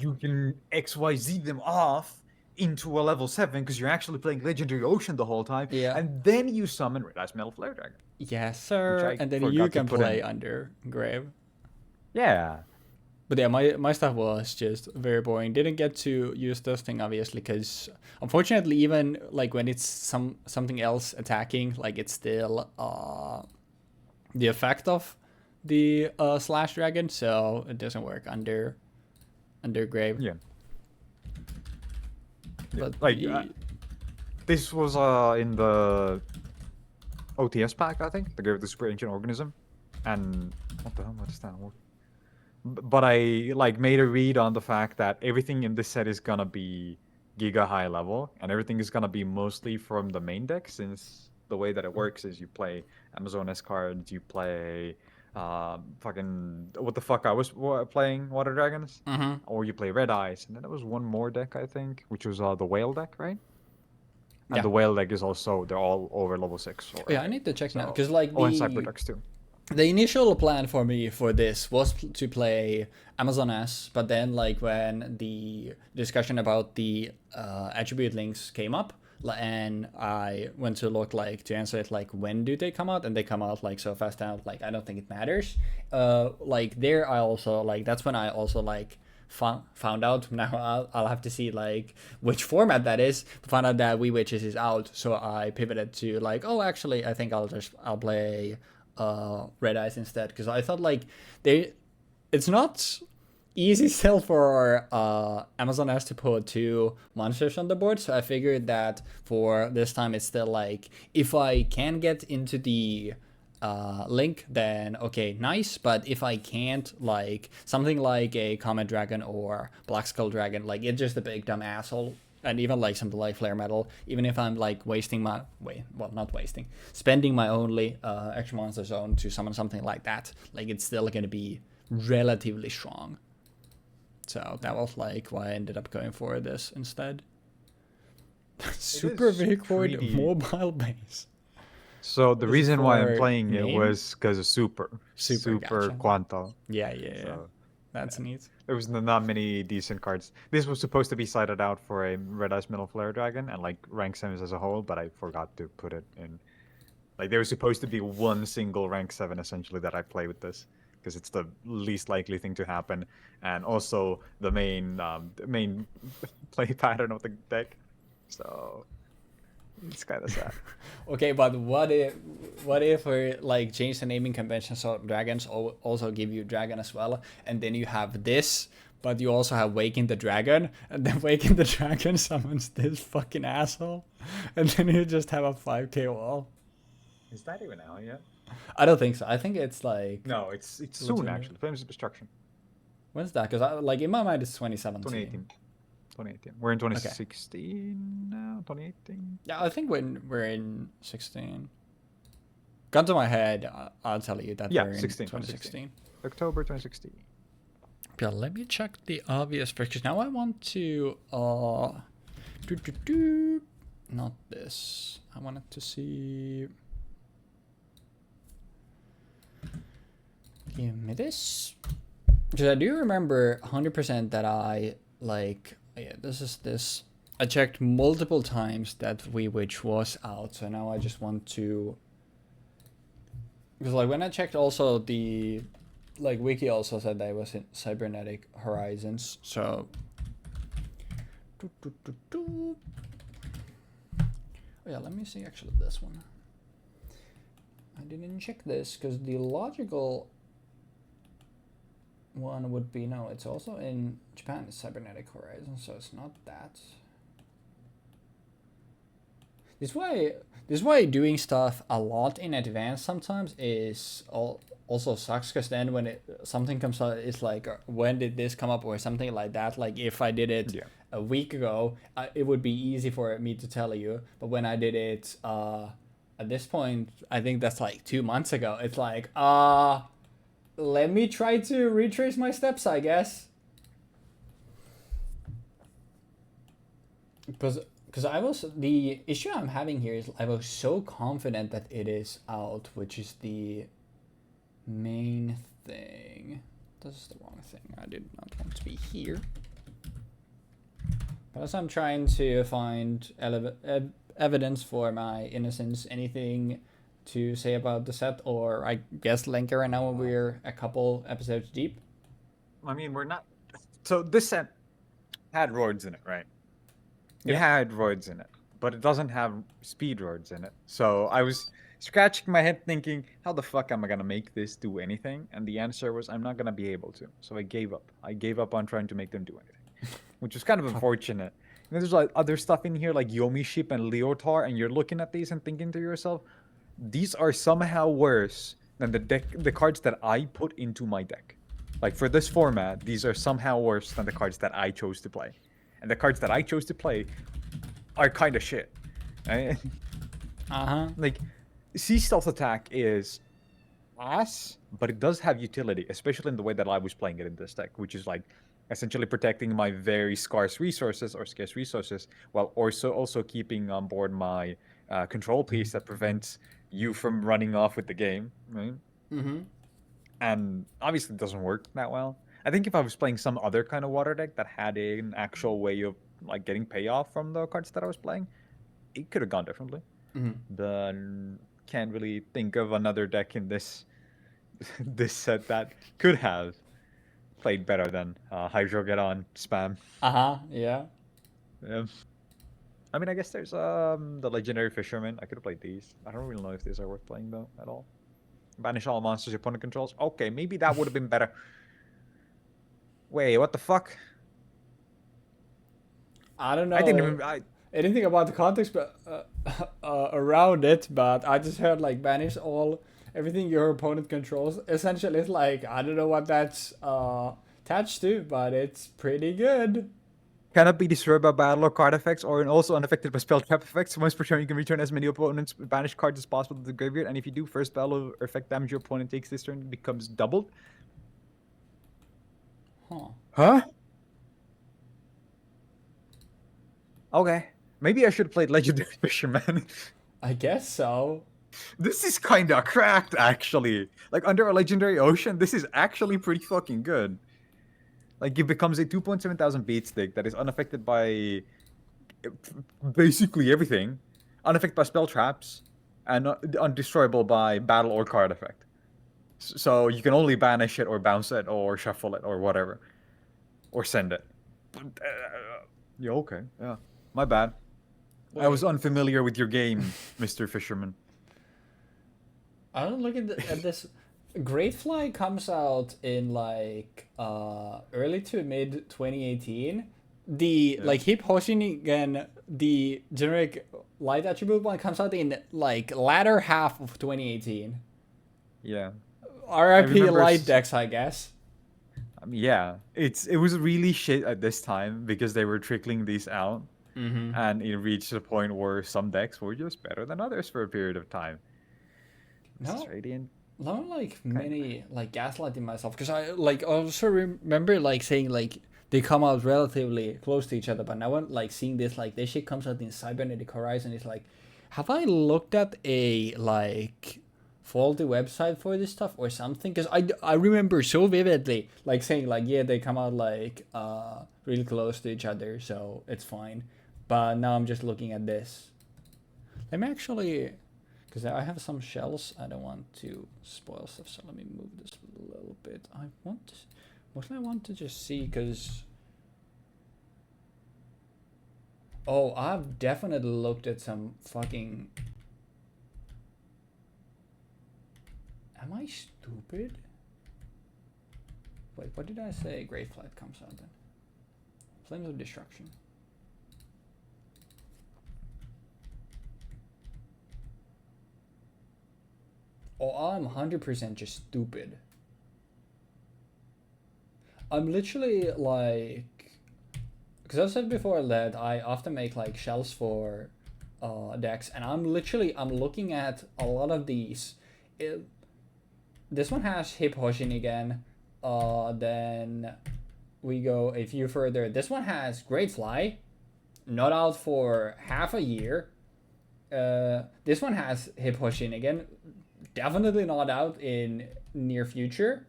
Speaker 2: you can XYZ them off into a level 7 because you're actually playing Legendary Ocean the whole time,
Speaker 1: Yeah.
Speaker 2: and then you summon Red Ice Metal Flare Dragon.
Speaker 1: Yes, sir.
Speaker 2: I
Speaker 1: And then
Speaker 2: forgot
Speaker 1: you
Speaker 2: to
Speaker 1: can
Speaker 2: put
Speaker 1: play
Speaker 2: in.
Speaker 1: under Grave.
Speaker 2: Yeah.
Speaker 1: But yeah, my stuff was just very boring. Didn't get to use this thing obviously because unfortunately, even like when it's something else attacking, like it's still the effect of the slash dragon, so it doesn't work under Grave.
Speaker 2: Yeah.
Speaker 1: But
Speaker 2: Like, this was in the OTS pack, I think. They gave it the Super Ancient Organism. And what the hell? What is that? But I like made a read on the fact that everything in this set is gonna be giga high level, and everything is gonna be mostly from the main deck, since the way that it works is you play Amazon S cards, you play fucking what the fuck I was playing Water Dragons, or you play Red Eyes, and then there was one more deck I think, which was the Whale deck, right? And
Speaker 1: Yeah.
Speaker 2: the Whale deck is also they're all over level 6. Or,
Speaker 1: Yeah, I need to check now because like
Speaker 2: and Cyber decks too.
Speaker 1: the initial plan for me for this was to play Amazon S, but then like when the discussion about the attribute links came up, and I went to look like to answer it like when do they come out, and they come out like so fast out, like I don't think it matters. Like there I also like that's when I also like found out. Now I'll have to see like which format that is. Found out that We Witches is out, so I pivoted to like, oh actually I think I'll play Red Eyes instead, because I thought like it's not easy still for Amazon S to put 2 monsters on the board, so I figured that for this time it's still like if I can get into the link, then okay, nice, but if I can't, like something like a Comet Dragon or Black Skull Dragon, like it's just a big dumb asshole. And even like something like Flare Metal, even if I'm like spending my only extra monster zone to summon something like that, like it's still going to be relatively strong. So that was like why I ended up going for this instead. Super Vicvoid mobile base.
Speaker 2: So the reason why I'm playing it
Speaker 1: name?
Speaker 2: was because of Super
Speaker 1: gotcha.
Speaker 2: Quanto.
Speaker 1: Yeah. That's neat.
Speaker 2: There was not many decent cards. This was supposed to be cited out for a Red Ice Metal Flare Dragon and like rank 7s as a whole, but I forgot to put it in. Like there was supposed to be one single rank 7 essentially that I play with this, because it's the least likely thing to happen, and also the main play pattern of the deck. So it's kind of sad.
Speaker 1: Okay, but what if we like change the naming convention so dragons also give you dragon as well, and then you have this, but you also have Waking the Dragon, and then Waking the Dragon summons this fucking asshole, and then you just have a 5k wall.
Speaker 2: Is that even out yet?
Speaker 1: I don't think so. I think it's like
Speaker 2: No, it's soon
Speaker 1: legitimate.
Speaker 2: actually. Flames of Destruction.
Speaker 1: When's that? Because like in my mind it's 2017.
Speaker 2: 2018. 2018. We're in 2016 now. 2018.
Speaker 1: Yeah, I think when we're in 16. Gun to my head, I'll tell you that
Speaker 2: Yeah,
Speaker 1: we're in
Speaker 2: 2016. October 2016.
Speaker 1: Yeah, let me check the obvious because now I want to not this. I wanted to see. Give me this. Because I do remember 100% that I like. Yeah, this is this. I checked multiple times that Witch was out, so now I just want to. Because like when I checked, also the like wiki also said that it was in Cybernetic Horizons. So. Oh yeah, let me see actually this one. I didn't check this because the logical one would be no. It's also in Japan. It's Cybernetic Horizons, so it's not that. This is why doing stuff a lot in advance sometimes is also sucks, because then when something comes out, it's like when did this come up or something like that. Like if I did it a week ago, it would be easy for me to tell you. But when I did it at this point, I think that's like 2 months ago. It's like let me try to retrace my steps, I guess. Because the issue I'm having here is I was so confident that it is out, which is the main thing. This is the wrong thing. I did not want to be here. But as I'm trying to find evidence for my innocence, anything to say about the set, or I guess Lenker right now we're a couple episodes deep.
Speaker 2: I mean, we're not. So this set had roids in it, right? It had roids in it, but it doesn't have speed roids in it. So I was scratching my head thinking, how the fuck am I gonna make this do anything? And the answer was, I'm not gonna be able to. So I gave up. I gave up on trying to make them do anything, which was kind of unfortunate. And there's like other stuff in here like Yomi Ship and Leotar, and you're looking at these and thinking to yourself, these are somehow worse than the cards that I put into my deck. Like for this format, these are somehow worse than the cards that I chose to play. And the cards that I chose to play are kind of shit. Right? Like, Sea Stealth Attack is ass, but it does have utility, especially in the way that I was playing it in this deck, which is like essentially protecting my very scarce resources or scarce resources, while also keeping on board my control piece that prevents you from running off with the game, right? And obviously it doesn't work that well. I think if I was playing some other kind of water deck that had an actual way of like getting payoff from the cards that I was playing, it could have gone differently. But can't really think of another deck in this this set that could have played better than Hydro Get On spam.
Speaker 1: Yeah.
Speaker 2: I mean, I guess there's the Legendary Fisherman. I could have played these. I don't really know if these are worth playing though at all. Banish all monsters your opponent controls. Okay, maybe that would have been better. Wait, what the fuck?
Speaker 1: I don't know.
Speaker 2: I didn't even.
Speaker 1: Anything about the context but around it, but I just heard like banish all everything your opponent controls. Essentially, it's like I don't know what that's attached to, but it's pretty good.
Speaker 2: Cannot be destroyed by battle or card effects, or also unaffected by spell trap effects. Once per turn, you can return as many opponent's banished cards as possible to the graveyard, and if you do, first battle or effect damage your opponent takes this turn becomes doubled. Huh? Okay. Maybe I should have played Legendary Fisherman.
Speaker 1: I guess so.
Speaker 2: This is kinda cracked, actually. Like, under a Legendary Ocean, this is actually pretty fucking good. Like, it becomes a 2,700 beat stick that is unaffected by basically everything. Unaffected by spell traps, and undestroyable by battle or card effect. So you can only banish it or bounce it or shuffle it or whatever. Or send it. Yeah, okay. Yeah. My bad. I was
Speaker 1: Wait,
Speaker 2: unfamiliar with your game, Mr. Fisherman.
Speaker 1: I don't look at this. Great Fly comes out in like early to mid 2018. The
Speaker 2: Yeah.
Speaker 1: like Hip Hoshinigan, the generic light attribute one comes out in like latter half of 2018.
Speaker 2: Yeah. I
Speaker 1: RIP
Speaker 2: remember.
Speaker 1: light decks, I guess.
Speaker 2: I mean, yeah, it was really shit at this time because they were trickling these out,
Speaker 1: Mm-hmm.
Speaker 2: and it reached a point where some decks were just better than others for a period of time. This is
Speaker 1: No,
Speaker 2: Radiant,
Speaker 1: not like
Speaker 2: kind
Speaker 1: many like gaslighting myself because I like also remember like saying like they come out relatively close to each other, but now I'm like seeing this like this shit comes out in Cybernetic Horizon. It's like, have I looked at a like faulty website for this stuff or something? Because I remember so vividly like saying like yeah they come out like really close to each other, so it's fine. But now I'm just looking at this. Let me actually because I have some shells. I don't want to spoil stuff, so let me move this a little bit. Mostly I want to just see, because, oh, I've definitely looked at some fucking, am I stupid? Wait, what did I say? Great Flight comes out then. Flames of Destruction. Oh, I'm 100% just stupid. I'm literally like, because I've said before that I often make like shells for decks, and I'm looking at a lot of these. This one has Hip Hoshin again. Then we go a few further. This one has Great Fly, not out for half a year. This one has Hip Hoshin again, definitely not out in near future.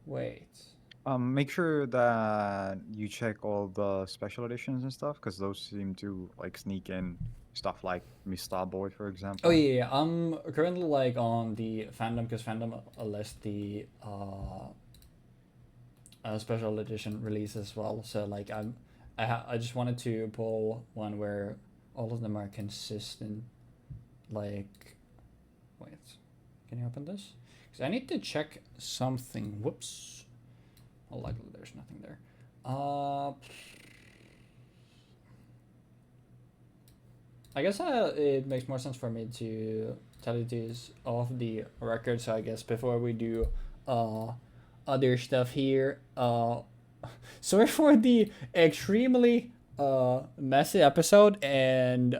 Speaker 1: Wait.
Speaker 2: Make sure that you check all the special editions and stuff, because those seem to like sneak in stuff like Mista Boy, for
Speaker 1: Oh
Speaker 2: example.
Speaker 1: yeah, I'm currently like on the fandom because fandom lists the special edition release as well. So like I just wanted to pull one where all of them are consistent. Like, wait, can you open this? Because I need to check something. Whoops. Well, likely there's nothing there. I guess it makes more sense for me to tell you these off the record. So I guess before we do uh, other stuff here, sorry for the extremely messy episode and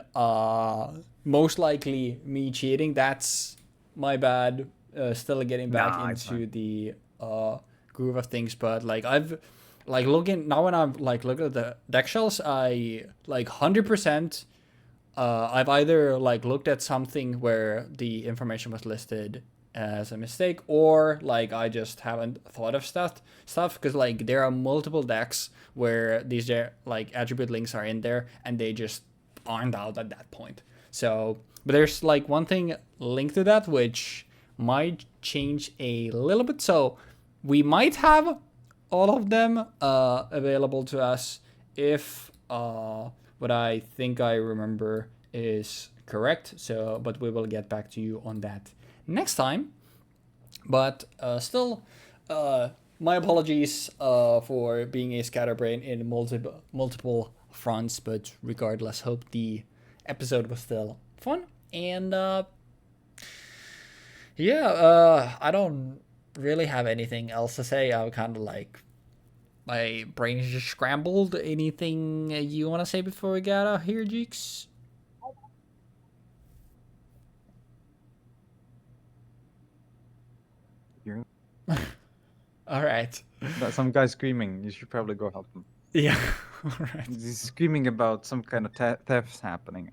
Speaker 1: most likely me cheating. That's my bad. Still getting back
Speaker 2: Nah, it's
Speaker 1: into
Speaker 2: fine.
Speaker 1: the groove of things, but like I've like looking now when I'm like looking at the deck shells, I like 100% I've either like looked at something where the information was listed as a mistake, or like I just haven't thought of stuff because like there are multiple decks where these like attribute links are in there and they just aren't out at that point. So, but there's like one thing linked to that which might change a little bit. So we might have all of them available to us if what I think I remember is correct. So, but we will get back to you on that next time. But still, my apologies for being a scatterbrain in multiple fronts. But regardless, hope the episode was still fun. And yeah, I don't really have anything else to say. I'm kind of like my brain is just scrambled. Anything you want to say before we get out here, Jeexx?
Speaker 2: You're
Speaker 1: All right.
Speaker 2: that some guy screaming. You should probably go help him.
Speaker 1: Yeah. All right.
Speaker 2: He's screaming about some kind of thefts happening.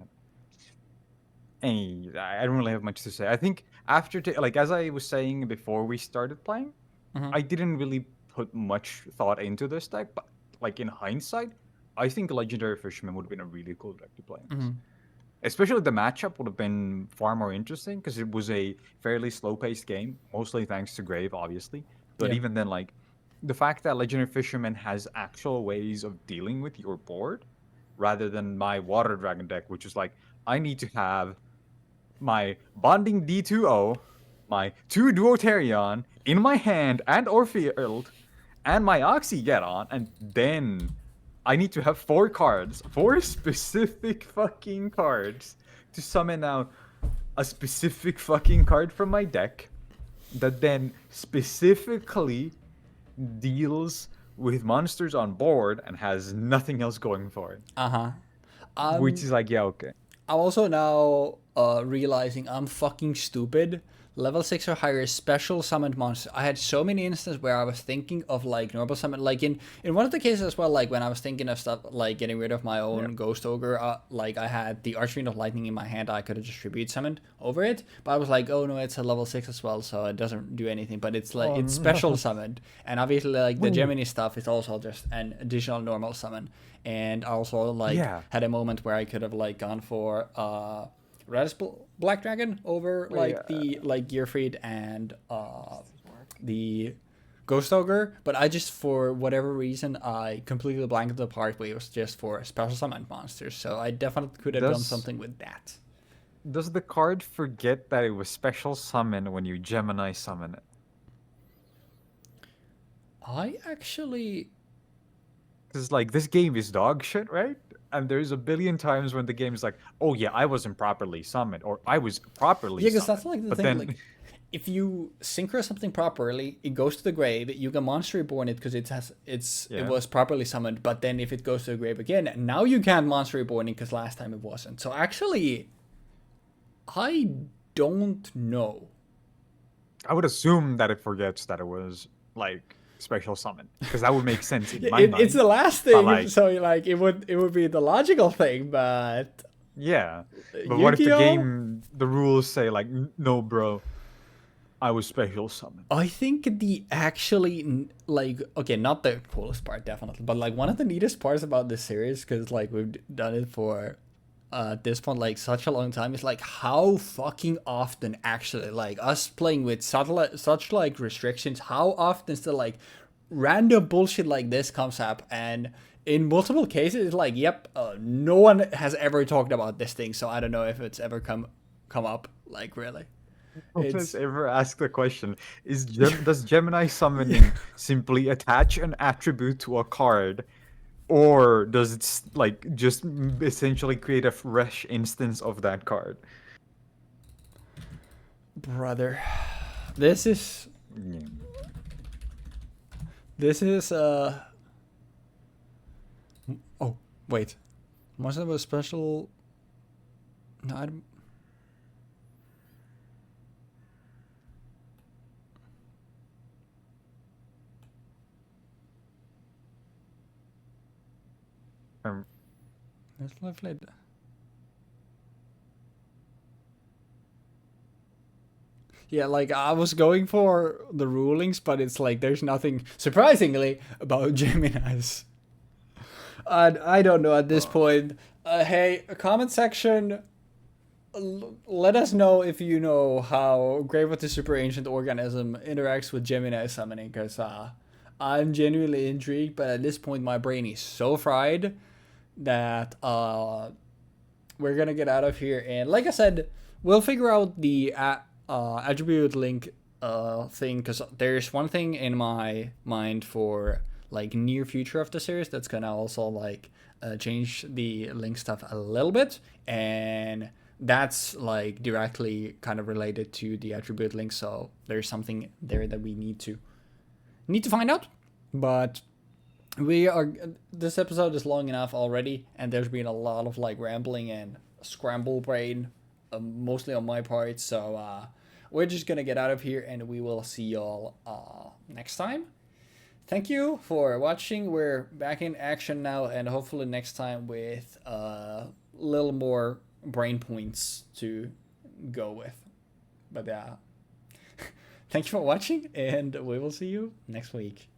Speaker 2: Any, I don't really have much to say. I think after, like as I was saying before we started playing,
Speaker 1: Mm-hmm.
Speaker 2: I didn't really put much thought into this deck, but like in hindsight, I think Legendary Fisherman would have been a really cool deck to play in this.
Speaker 1: Mm-hmm.
Speaker 2: Especially the matchup would have been far more interesting because it was a fairly slow-paced game, mostly thanks to Grave, obviously. But
Speaker 1: Yeah.
Speaker 2: even then, like the fact that Legendary Fisherman has actual ways of dealing with your board rather than my water dragon deck, which is like I need to have my bonding D2O, my 2 Duotarion in my hand and or field, and my Oxygeddon, and then I need to have 4 cards, 4 specific fucking cards to summon out a specific fucking card from my deck that then specifically deals with monsters on board and has nothing else going for it.
Speaker 1: Uh-huh.
Speaker 2: Which
Speaker 1: I'm
Speaker 2: is like, yeah, okay.
Speaker 1: I'm also now realizing I'm fucking stupid. Level 6 or higher special summoned monster. I had so many instances where I was thinking of like normal summon, like in one of the cases as well, like when I was thinking of stuff like getting rid of my
Speaker 2: Yeah.
Speaker 1: own Ghost Ogre, like I had the Archfiend of Lightning in my hand, I could have just tribute summoned over it, but I was like, oh no, it's a level 6 as well, so it doesn't do anything, but it's like,
Speaker 2: Oh,
Speaker 1: it's
Speaker 2: no.
Speaker 1: special summoned, and obviously like the
Speaker 2: Ooh.
Speaker 1: Gemini stuff is also just an additional normal summon, and I also like
Speaker 2: Yeah.
Speaker 1: had a moment where I could have like gone for Red Black Dragon over like the like Gearfried and the Ghost Ogre, but I just for whatever reason I completely blanked the part where it was just for special summon monsters. So I definitely could have done
Speaker 2: Does
Speaker 1: something with that.
Speaker 2: does the card forget that it was special summon when you Gemini summon it?
Speaker 1: I actually
Speaker 2: Because like this game is dog shit, right? And there's a billion times when the game is like, oh yeah, I wasn't properly summoned, or I was properly
Speaker 1: yeah, because
Speaker 2: summoned.
Speaker 1: that's like the
Speaker 2: But
Speaker 1: thing.
Speaker 2: then
Speaker 1: Like, if you synchro something properly, it goes to the grave. You can monster reborn it because it
Speaker 2: yeah.
Speaker 1: was properly summoned. But then if it goes to the grave again, now you can't monster reborn it because last time it wasn't. So actually, I don't know.
Speaker 2: I would assume that it forgets that it was like special summon. Because that would make sense in my
Speaker 1: It's
Speaker 2: mind.
Speaker 1: the last
Speaker 2: But
Speaker 1: thing,
Speaker 2: like,
Speaker 1: so like it would be the logical thing. But
Speaker 2: yeah. But what if the
Speaker 1: Yu-Gi-Oh,
Speaker 2: game the rules say like, no bro, I was special summoned.
Speaker 1: I think the actually like okay, not the coolest part definitely, but like one of the neatest parts about this series because like we've done it for at this point like such a long time is like how fucking often actually like us playing with such like restrictions, how often is the like random bullshit like this comes up, and in multiple cases it's like yep, no one has ever talked about this thing, so I don't know if it's ever come up like really.
Speaker 2: Let's
Speaker 1: It's
Speaker 2: ever ask the question: does Gemini summoning simply attach an attribute to a card, or does it like just essentially create a fresh instance of that card?
Speaker 1: brother, this is
Speaker 2: Yeah.
Speaker 1: this is oh wait, must have a special no I don't,
Speaker 2: Um,
Speaker 1: let's play. Yeah, like I was going for the rulings, but it's like there's nothing surprisingly about Gemini's. I don't know at this point. Hey, comment section. Let us know if you know how Grave of the Super Ancient Organism interacts with Gemini summoning, because I'm genuinely intrigued, but at this point my brain is so fried that we're gonna get out of here. And like I said, we'll figure out the attribute link thing, because there's one thing in my mind for like near future of the series that's gonna also like change the link stuff a little bit, and that's like directly kind of related to the attribute link. So there's something there that we need to find out, but we are this episode is long enough already, and there's been a lot of like rambling and scramble brain, mostly on my part, so we're just gonna get out of here and we will see y'all next time. Thank you for watching. We're back in action now, and hopefully next time with a little more brain points to go with. But thank you for watching, and we will see you next week.